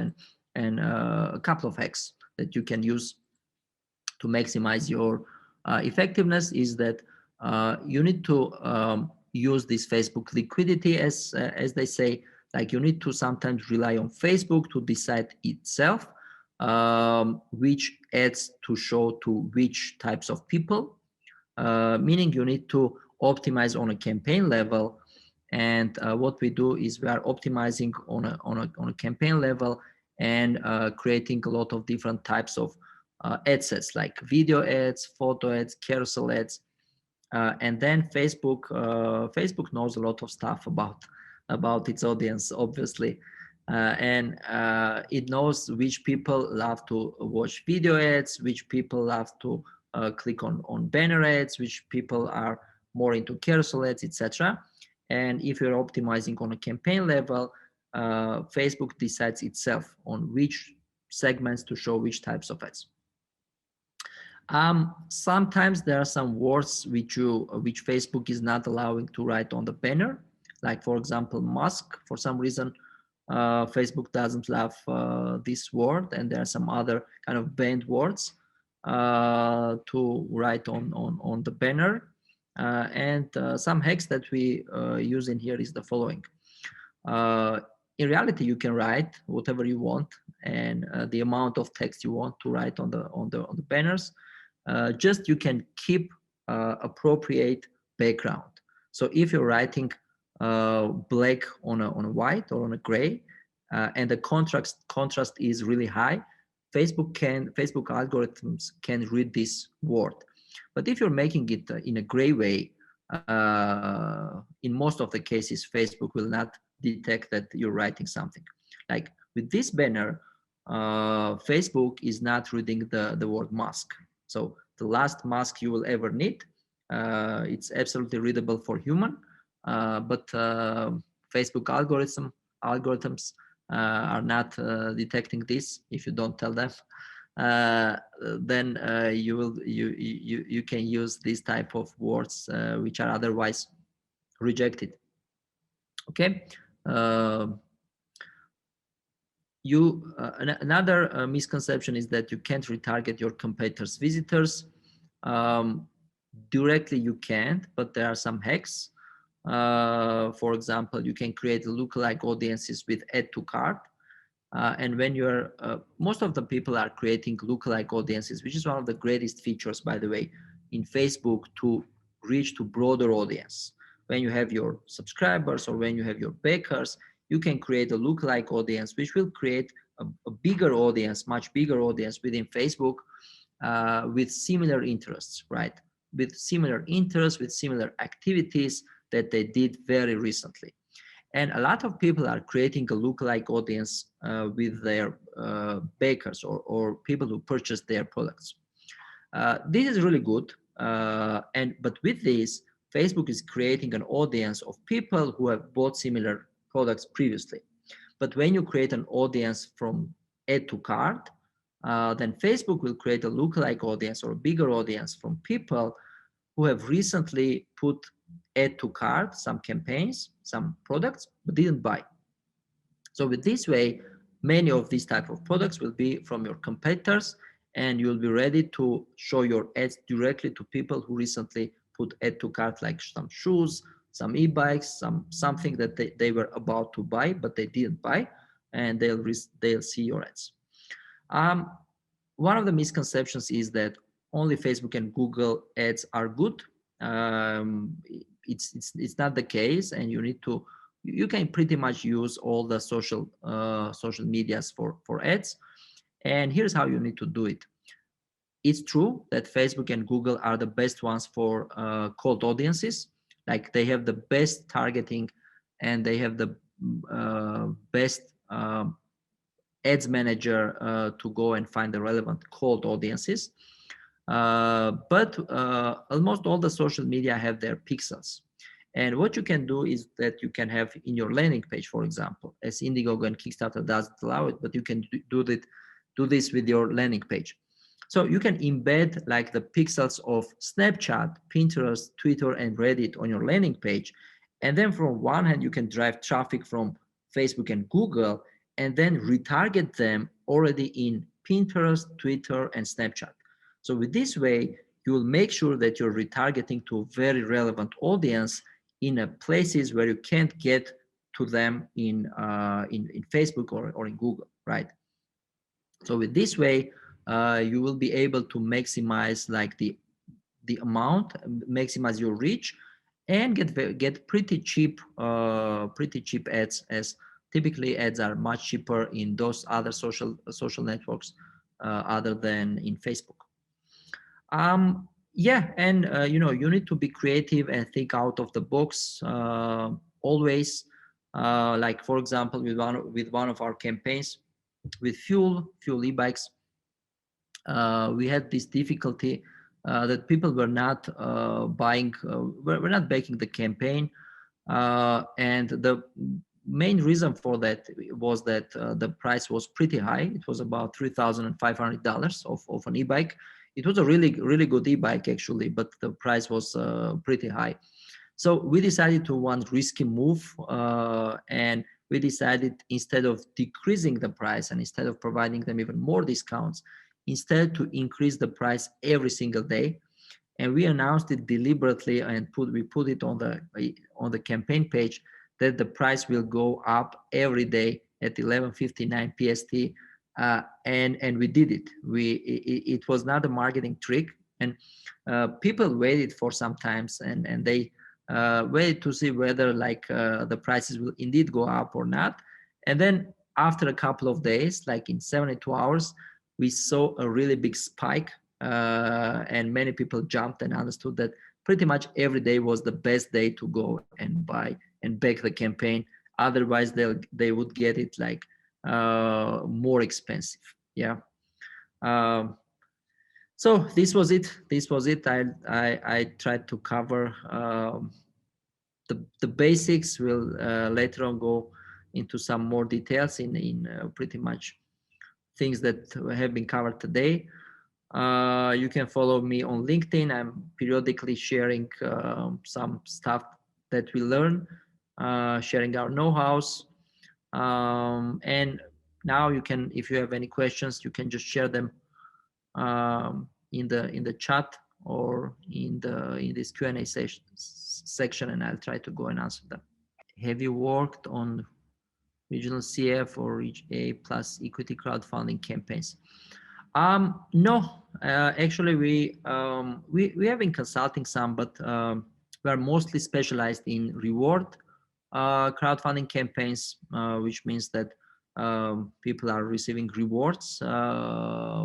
and a couple of hacks that you can use to maximize your effectiveness is that you need to use this Facebook liquidity, as they say. Like you need to sometimes rely on Facebook to decide itself which ads to show to which types of people, meaning you need to optimize on a campaign level. And what we do is we are optimizing on a campaign level and creating a lot of different types of ad sets, like video ads, photo ads, carousel ads, and then Facebook knows a lot of stuff about its audience, obviously, and it knows which people love to watch video ads, which people love to click on banner ads, which people are more into carousel ads, etc. And if you're optimizing on a campaign level, Facebook decides itself on which segments to show which types of ads. Sometimes there are some words which Facebook is not allowing to write on the banner, like for example, Musk. For some reason, Facebook doesn't love this word, and there are some other kind of banned words to write on the banner. And some hacks that we use in here is the following. In reality, you can write whatever you want, and the amount of text you want to write on the banners. Just you can keep appropriate background. So if you're writing black on a white or on a gray, and the contrast is really high, Facebook algorithms can read this word. But if you're making it in a gray way, in most of the cases, Facebook will not detect that you're writing something. Like with this banner, Facebook is not reading the word Musk. So the last mask you will ever need, it's absolutely readable for human, but Facebook algorithms are not detecting this. If you don't tell them, then you can use this type of words which are otherwise rejected. Okay. Another misconception is that you can't retarget your competitors' visitors. Directly you can't, but there are some hacks. For example, you can create lookalike audiences with add to cart. And when you're, most of the people are creating lookalike audiences, which is one of the greatest features, by the way, in Facebook to reach to broader audience. When you have your subscribers or when you have your backers, you can create a lookalike audience, which will create a bigger audience, much bigger audience within Facebook with similar interests, right? With similar interests, with similar activities that they did very recently. And a lot of people are creating a lookalike audience with their bakers or people who purchase their products. This is really good. But with this, Facebook is creating an audience of people who have bought similar products previously. But when you create an audience from add to cart, then Facebook will create a lookalike audience or a bigger audience from people who have recently put add to cart some campaigns, some products, but didn't buy. So with this way, many of these type of products will be from your competitors, and you'll be ready to show your ads directly to people who recently put add to cart, like some shoes, some e-bikes, something that they were about to buy, but they didn't buy, and they'll see your ads. One of the misconceptions is that only Facebook and Google ads are good. It's not the case, and you can pretty much use all the social medias for ads. And here's how you need to do it. It's true that Facebook and Google are the best ones for cold audiences. Like they have the best targeting, and they have the best ads manager to go and find the relevant cold audiences. But almost all the social media have their pixels. And what you can do is that you can have in your landing page, for example, as Indiegogo and Kickstarter doesn't allow it, but you can do this with your landing page. So you can embed like the pixels of Snapchat, Pinterest, Twitter, and Reddit on your landing page. And then from one hand, you can drive traffic from Facebook and Google, and then retarget them already in Pinterest, Twitter, and Snapchat. So with this way, you will make sure that you're retargeting to a very relevant audience in places where you can't get to them in Facebook or in Google, right? So with this way, you will be able to maximize like the amount, maximize your reach, and get pretty cheap ads, as typically ads are much cheaper in those other social networks other than in Facebook. Yeah, and you need to be creative and think out of the box always. Like for example, with one of our campaigns with fuel e-bikes, we had this difficulty that people were not buying, were not backing the campaign, and the main reason for that was that the price was pretty high. It was about $3,500 of an e-bike It was a really good e-bike actually, but the price was pretty high. So we decided to one risky move, and we decided, instead of decreasing the price and instead of providing them even more discounts, instead to increase the price every single day. And we announced it deliberately, and we put it on the campaign page, that the price will go up every day at 11:59 PST, and we did it. It was not a marketing trick, and people waited for some times, and they waited to see whether the prices will indeed go up or not. And then after a couple of days, like in 72 hours, we saw a really big spike, and many people jumped and understood that pretty much every day was the best day to go and buy and back the campaign. Otherwise, they would get it more expensive. Yeah. So this was it. I tried to cover the basics. We'll later on go into some more details in pretty much things that have been covered today. You can follow me on LinkedIn. I'm periodically sharing some stuff that we learn, sharing our know-hows. And now you can, if you have any questions, you can just share them in the chat or in this Q&A section, and I'll try to go and answer them. Have you worked on regional CF or A plus equity crowdfunding campaigns? No, actually we have been consulting some, but we are mostly specialized in reward crowdfunding campaigns, which means that people are receiving rewards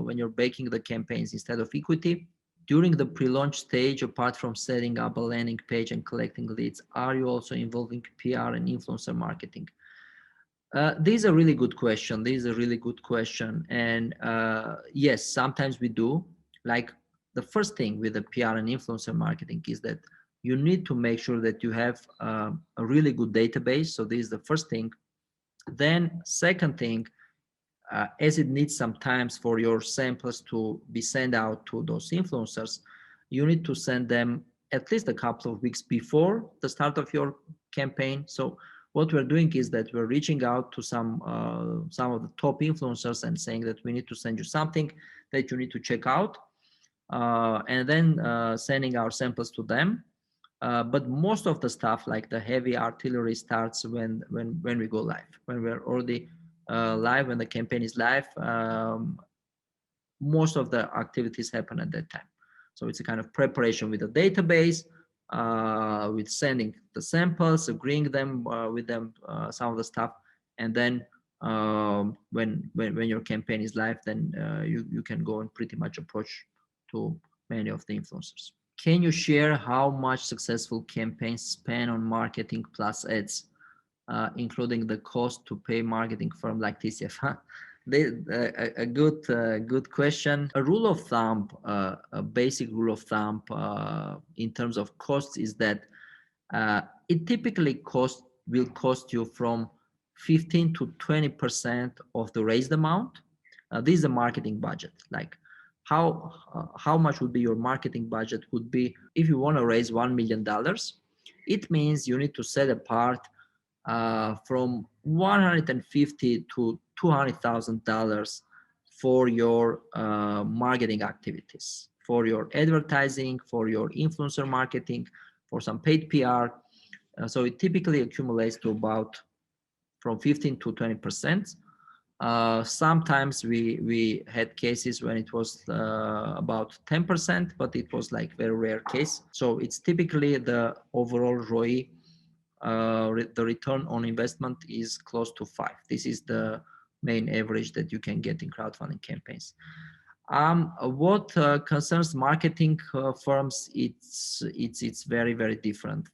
when you're baking the campaigns instead of equity. During the pre-launch stage, apart from setting up a landing page and collecting leads, are you also involving PR and influencer marketing? This is a really good question. And yes, sometimes we do. Like, the first thing with the PR and influencer marketing is that you need to make sure that you have a really good database. So this is the first thing. Then second thing, as it needs some times for your samples to be sent out to those influencers, you need to send them at least a couple of weeks before the start of your campaign. So what we're doing is that we're reaching out to some of the top influencers and saying that we need to send you something that you need to check out, and then sending our samples to them. But most of the stuff, like the heavy artillery, starts when we go live, when we're already live, when the campaign is live. Most of the activities happen at that time. So it's a kind of preparation with the database, with sending the samples, agreeing them with them, some of the stuff, and then when your campaign is live, then you can go and pretty much approach to many of the influencers. Can you share how much successful campaigns spend on marketing plus ads, including the cost to pay marketing firm like TCF? A good question. A rule of thumb, a basic rule of thumb in terms of costs is that it typically will cost you from 15 to 20% of the raised amount. This is a marketing budget. Like, how much would be your marketing budget? Would be, if you want to raise $1 million, it means you need to set apart from $150 to $200,000 for your marketing activities, for your advertising, for your influencer marketing, for some paid PR. So it typically accumulates to about from 15 to 20%. Sometimes we had cases when it was about 10%, but it was like very rare case. So it's typically the overall ROI, the return on investment is close to 5. This is the main average that you can get in crowdfunding campaigns. What concerns marketing firms, it's very different.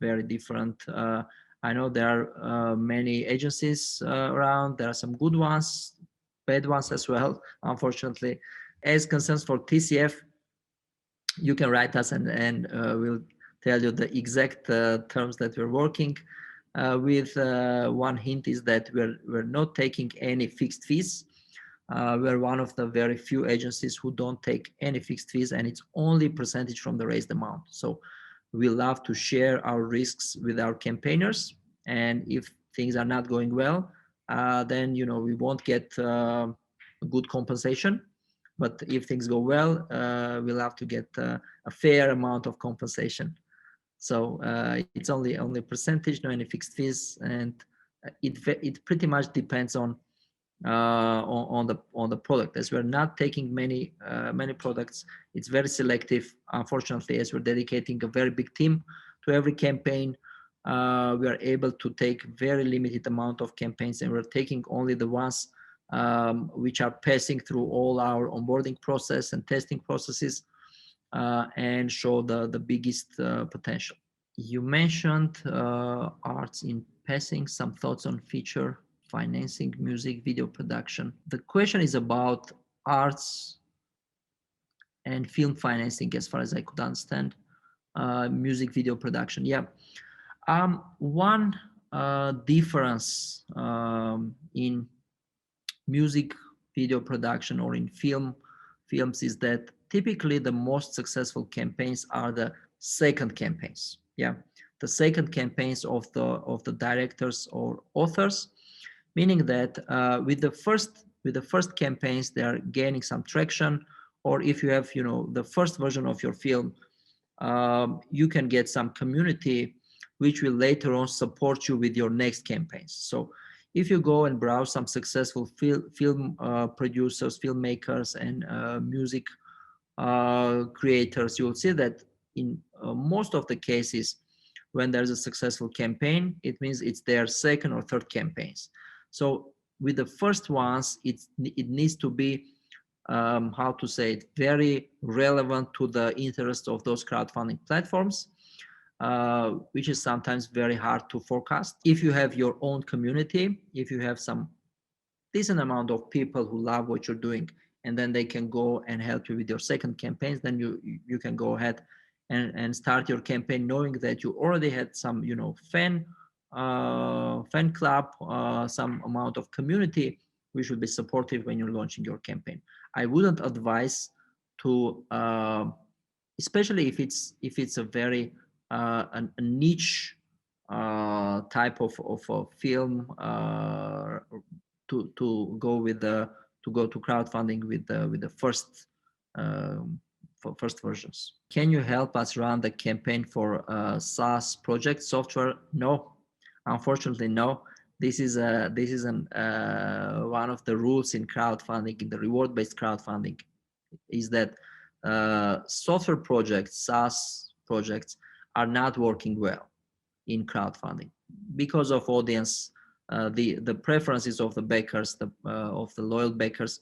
I know there are many agencies around. There are some good ones, bad ones as well, unfortunately. As concerns for TCF, you can write us and we'll tell you the exact terms that we're working with. One hint is that we're not taking any fixed fees. We're one of the very few agencies who don't take any fixed fees, and it's only percentage from the raised amount. So we love to share our risks with our campaigners, and if things are not going well, then we won't get good compensation. But if things go well, we'll have to get a fair amount of compensation. So it's only percentage, no any fixed fees, and it pretty much depends on the product. As we're not taking many products, it's very selective. Unfortunately, as we're dedicating a very big team to every campaign, we are able to take very limited amount of campaigns, and we're taking only the ones which are passing through all our onboarding process and testing processes, and show the biggest potential. You mentioned arts in passing, some thoughts on feature financing, music, video production. The question is about arts and film financing, as far as I could understand. Music video production. Yeah. One difference in music video production or in films is that typically the most successful campaigns are the second campaigns. Yeah, the second campaigns of the directors or authors, meaning that with the first campaigns they are gaining some traction, or if you have the first version of your film, you can get some community which will later on support you with your next campaigns. So if you go and browse some successful film producers, filmmakers, and music creators, you'll see that in most of the cases, when there's a successful campaign, it means it's their second or third campaigns. So with the first ones, it needs to be, how to say it, very relevant to the interest of those crowdfunding platforms, which is sometimes very hard to forecast. If you have your own community, if you have some decent amount of people who love what you're doing, and then they can go and help you with your second campaigns, then you can go ahead and start your campaign knowing that you already had some fan club, some amount of community which will be supportive when you're launching your campaign. I wouldn't advise to, especially if it's a very a niche type of a film, to go to crowdfunding with the first first versions. Can you help us run the campaign for SaaS project software? No, unfortunately, no. This is one of the rules in crowdfunding, in the reward-based crowdfunding, is that software projects, SaaS projects, are not working well in crowdfunding because of audience, the preferences of the backers, of the loyal backers.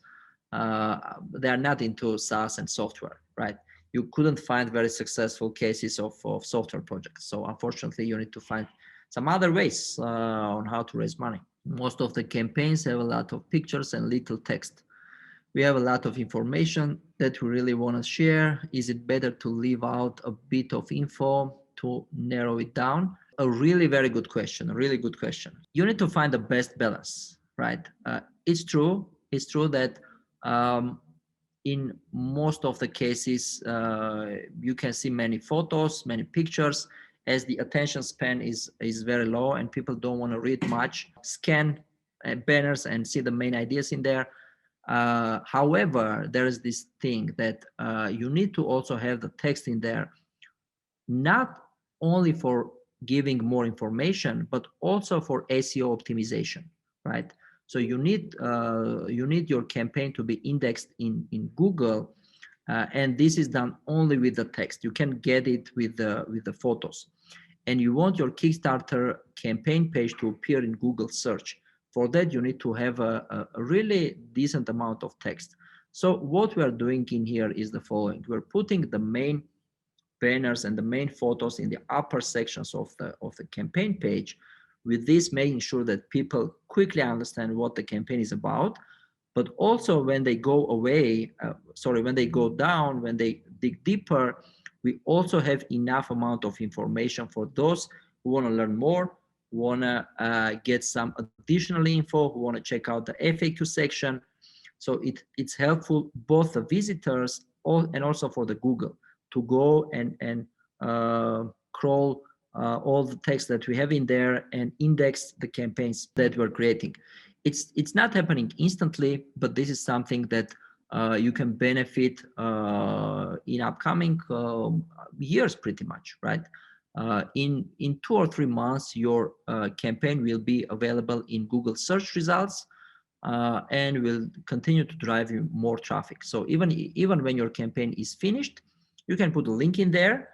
They are not into SaaS and software, right? You couldn't find very successful cases of software projects. So unfortunately, you need to find some other ways on how to raise money. Most of the campaigns have a lot of pictures and little text. We have a lot of information that we really want to share. Is it better to leave out a bit of info to narrow it down? A really very good question, a really good question. You need to find the best balance, right? It's true that in most of the cases, you can see many photos, many pictures, as the attention span is very low and people don't want to read much. Scan banners and see the main ideas in there. However, there is this thing that you need to also have the text in there, not only for giving more information, but also for SEO optimization, right? So you need your campaign to be indexed in Google, and this is done only with the text. You can get it with the photos, and you want your Kickstarter campaign page to appear in Google search. For that, you need to have a really decent amount of text. So what we are doing in here is the following: we're putting the main banners and the main photos in the upper sections of the campaign page, with this making sure that people quickly understand what the campaign is about. But also when they go away, when they go down, when they dig deeper, we also have enough amount of information for those who want to learn more, who want to get some additional info, who want to check out the FAQ section. So it's helpful both the visitors and also for the Google to go and crawl all the text that we have in there and index the campaigns that we're creating. It's not happening instantly, but this is something that you can benefit in upcoming years, pretty much, right? In 2 or 3 months, your campaign will be available in Google search results and will continue to drive you more traffic. So even when your campaign is finished, you can put a link in there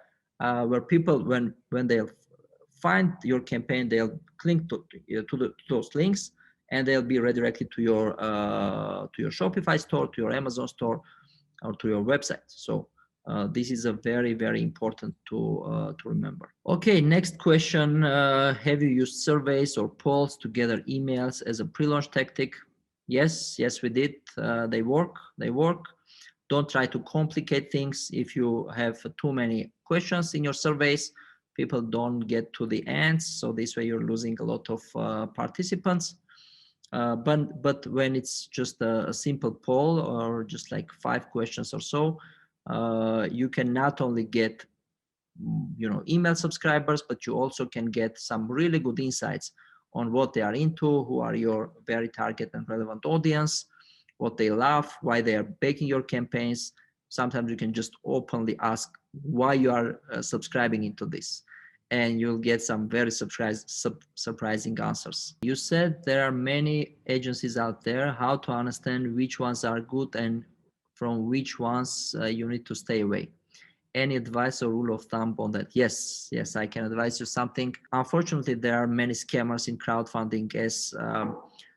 where people, when they'll find your campaign, they'll click to those links, and they'll be redirected to your Shopify store, to your Amazon store, or to your website. So this is a very, very important to remember. Okay, next question. Have you used surveys or polls to gather emails as a pre-launch tactic? Yes, we did. They work. Don't try to complicate things. If you have too many questions in your surveys, people don't get to the ends. So this way you're losing a lot of participants. But when it's just a simple poll or just like 5 questions or so, you can not only get email subscribers, but you also can get some really good insights on what they are into, who are your very target and relevant audience, what they love, why they are backing your campaigns. Sometimes you can just openly ask why you are subscribing into this, and you'll get some very surprising answers. You said there are many agencies out there. How to understand which ones are good and from which ones you need to stay away? Any advice or rule of thumb on that? Yes, I can advise you something. Unfortunately, there are many scammers in crowdfunding, as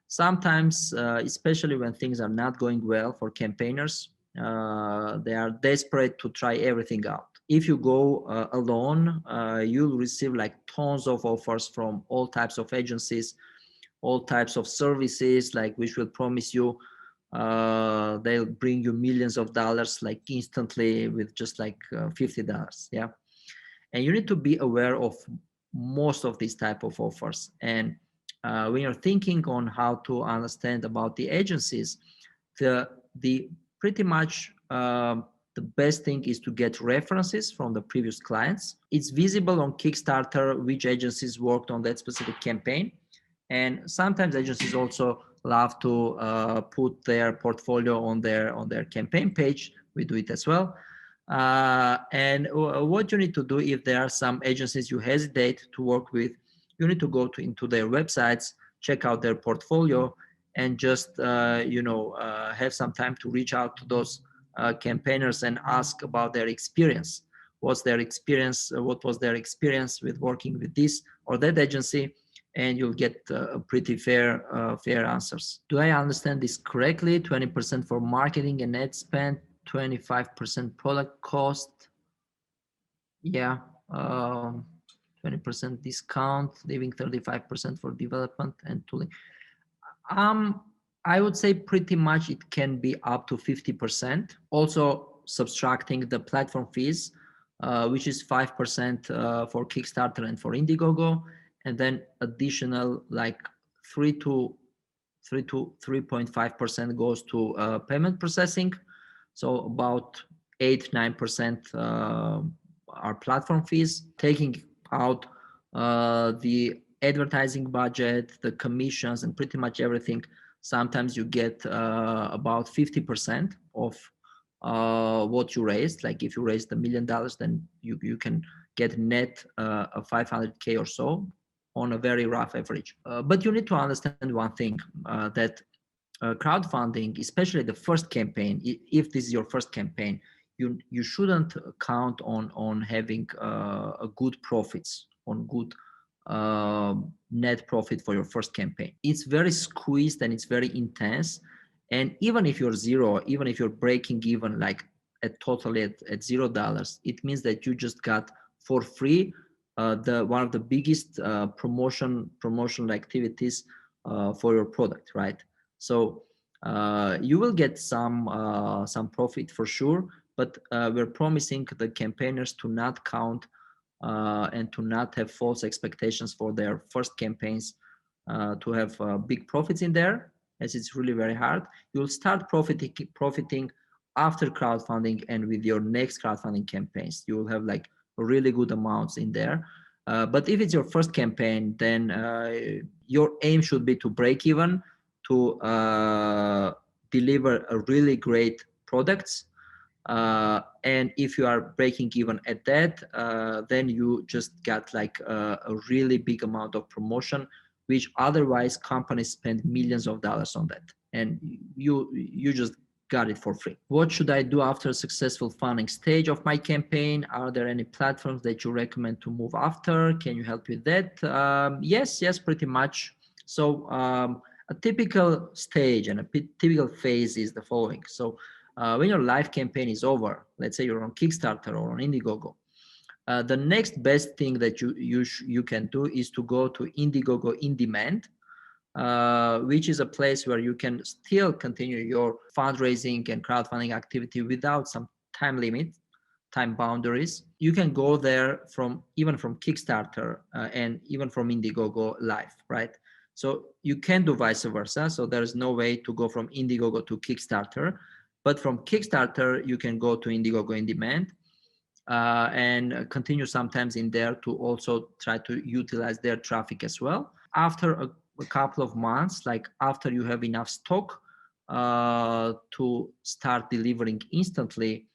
sometimes, especially when things are not going well for campaigners, they are desperate to try everything out. If you go alone, you'll receive like tons of offers from all types of agencies, all types of services, like which will promise you they'll bring you millions of dollars like instantly with just like $50. Yeah, and you need to be aware of most of these type of offers. And when you're thinking on how to understand about the agencies, the pretty much the best thing is to get references from the previous clients. It's visible on Kickstarter which agencies worked on that specific campaign, and sometimes agencies also love to put their portfolio on their campaign page. We do it as well. And what you need to do, if there are some agencies you hesitate to work with, you need to go into their websites, check out their portfolio, and just have some time to reach out to those campaigners and ask about their experience. What's their experience? What was their experience with working with this or that agency? And you'll get pretty fair answers. Do I understand this correctly? 20% for marketing and ad spend, 25% product cost. Yeah, 20% discount, leaving 35% for development and tooling. I would say pretty much it can be up to 50%. Also subtracting the platform fees, which is 5% for Kickstarter and for Indiegogo, and then additional like 3.5% goes to payment processing. So about 8-9% are platform fees. Taking out the advertising budget, the commissions, and pretty much everything, sometimes you get about 50% of what you raised. Like if you raised $1 million, then you can get net of 500K or so on a very rough average. But you need to understand one thing, that crowdfunding, especially the first campaign, if this is your first campaign, you shouldn't count on having a good profits, on good net profit for your first campaign. It's very squeezed and it's very intense. And even if you're zero, even if you're breaking even like totally at $0, it means that you just got for free one of the biggest promotional activities for your product, right? So you will get some profit for sure, but we're promising the campaigners to not count and to not have false expectations for their first campaigns to have big profits in there. as it's really very hard. You'll start profiting after crowdfunding and with your next crowdfunding campaigns. You will have like really good amounts in there. But if it's your first campaign, then your aim should be to break even, to deliver a really great products. And if you are breaking even at that, then you just got like a really big amount of promotion, which otherwise companies spend millions of dollars on that, and you just got it for free. What should I do after a successful funding stage of my campaign? Are there any platforms that you recommend to move after? Can you help with that? Yes, pretty much. So a typical stage and a typical phase is the following. So when your live campaign is over, let's say you're on Kickstarter or on Indiegogo, the next best thing that you can do is to go to Indiegogo in demand, which is a place where you can still continue your fundraising and crowdfunding activity without some time limit, time boundaries. You can go there even from Kickstarter and even from Indiegogo live, right? So you can do vice versa. So there's no way to go from Indiegogo to Kickstarter, but from Kickstarter, you can go to Indiegogo in demand and continue sometimes in there to also try to utilize their traffic as well. After a couple of months, like after you have enough stock to start delivering instantly.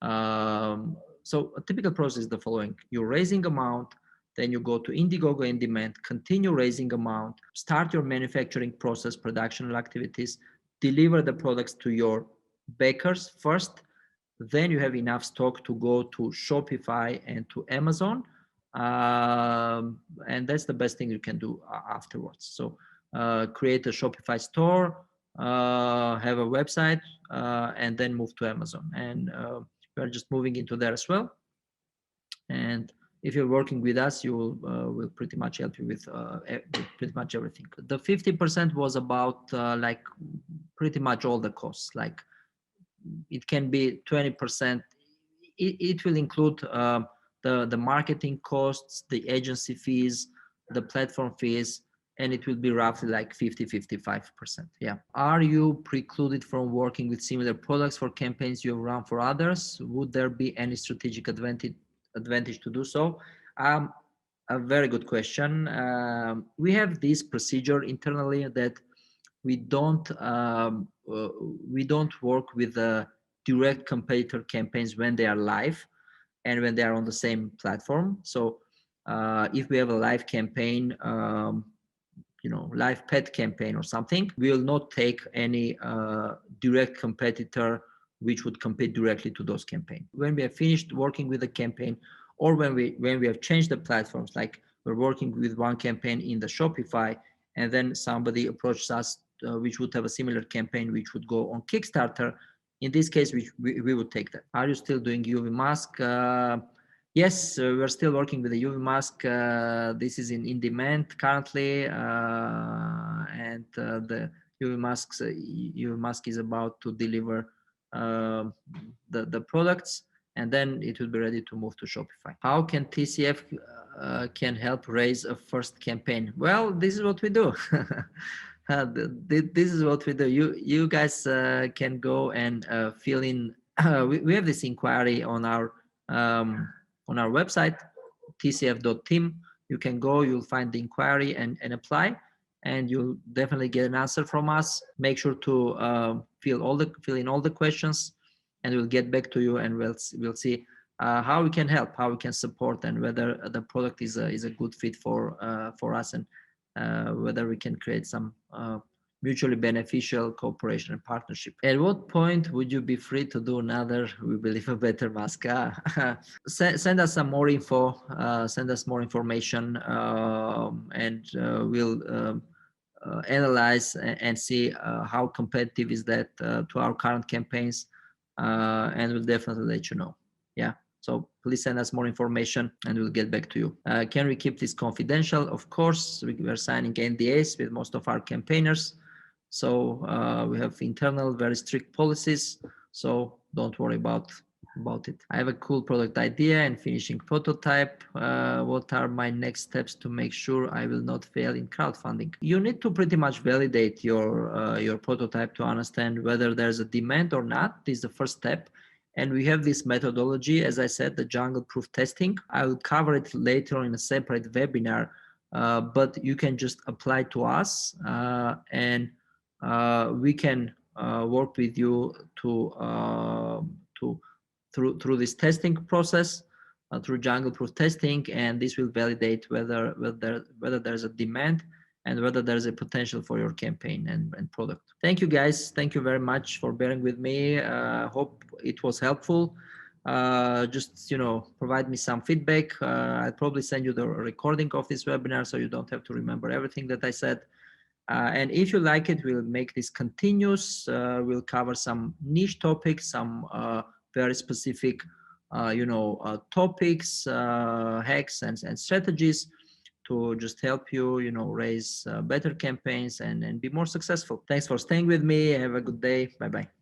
So a typical process is the following. You're raising amount, then you go to Indiegogo in demand, continue raising amount, start your manufacturing process, production activities, deliver the products to your backers first, then you have enough stock to go to Shopify and to Amazon. And that's the best thing you can do afterwards. So create a Shopify store, have a website, and then move to Amazon. And we're just moving into there as well. And if you're working with us, you will pretty much help you with pretty much everything. The 50% was about like pretty much all the costs. Like it can be 20%. It will include the marketing costs, the agency fees, the platform fees, and it will be roughly like 50-55%. Yeah. Are you precluded from working with similar products for campaigns you have run for others? Would there be any strategic advantage to do so? A very good question. We have this procedure internally that we don't work with the direct competitor campaigns when they are live and when they are on the same platform. So if we have a live campaign, live pet campaign or something, we will not take any direct competitor which would compete directly to those campaigns. When we have finished working with the campaign, or when we have changed the platforms, like we're working with one campaign in the Shopify, and then somebody approaches us which would have a similar campaign which would go on Kickstarter. In this case, we would take that. Are you still doing UV mask? Yes, we're still working with the UV mask. This is in demand currently, and the UV mask is about to deliver the products, and then it will be ready to move to Shopify. How can TCF can help raise a first campaign? Well, this is what we do. This is what we do. You guys can go and fill in. We have this inquiry on our website, tcf.team. You can go, you'll find the inquiry and apply, and you'll definitely get an answer from us. Make sure to fill in all the questions, and we'll get back to you, and we'll see how we can help, how we can support, and whether the product is a good fit for us, and whether we can create some mutually beneficial cooperation and partnership. At what point would you be free to do another We Believe a Better mask? Send us some more info, send us more information, and we'll analyze and see how competitive is that to our current campaigns, and we'll definitely let you know. Yeah. So please send us more information and we'll get back to you. Can we keep this confidential? Of course, we're signing NDAs with most of our campaigners. So we have internal, very strict policies. So don't worry about about it. I have a cool product idea and finishing prototype. What are my next steps to make sure I will not fail in crowdfunding? You need to pretty much validate your prototype to understand whether there's a demand or not. This is the first step. And we have this methodology, as I said, the jungle proof testing. I will cover it later on in a separate webinar, but you can just apply to us and we can work with you through this testing process, through jungle proof testing, and this will validate whether there's a demand and whether there's a potential for your campaign and product. Thank you guys. Thank you very much for bearing with me. Hope it was helpful. Just, provide me some feedback. I'll probably send you the recording of this webinar so you don't have to remember everything that I said. And if you like it, we'll make this continuous. We'll cover some niche topics, some very specific, topics, hacks and strategies to just help you, raise better campaigns and be more successful. Thanks for staying with me. Have a good day. Bye-bye.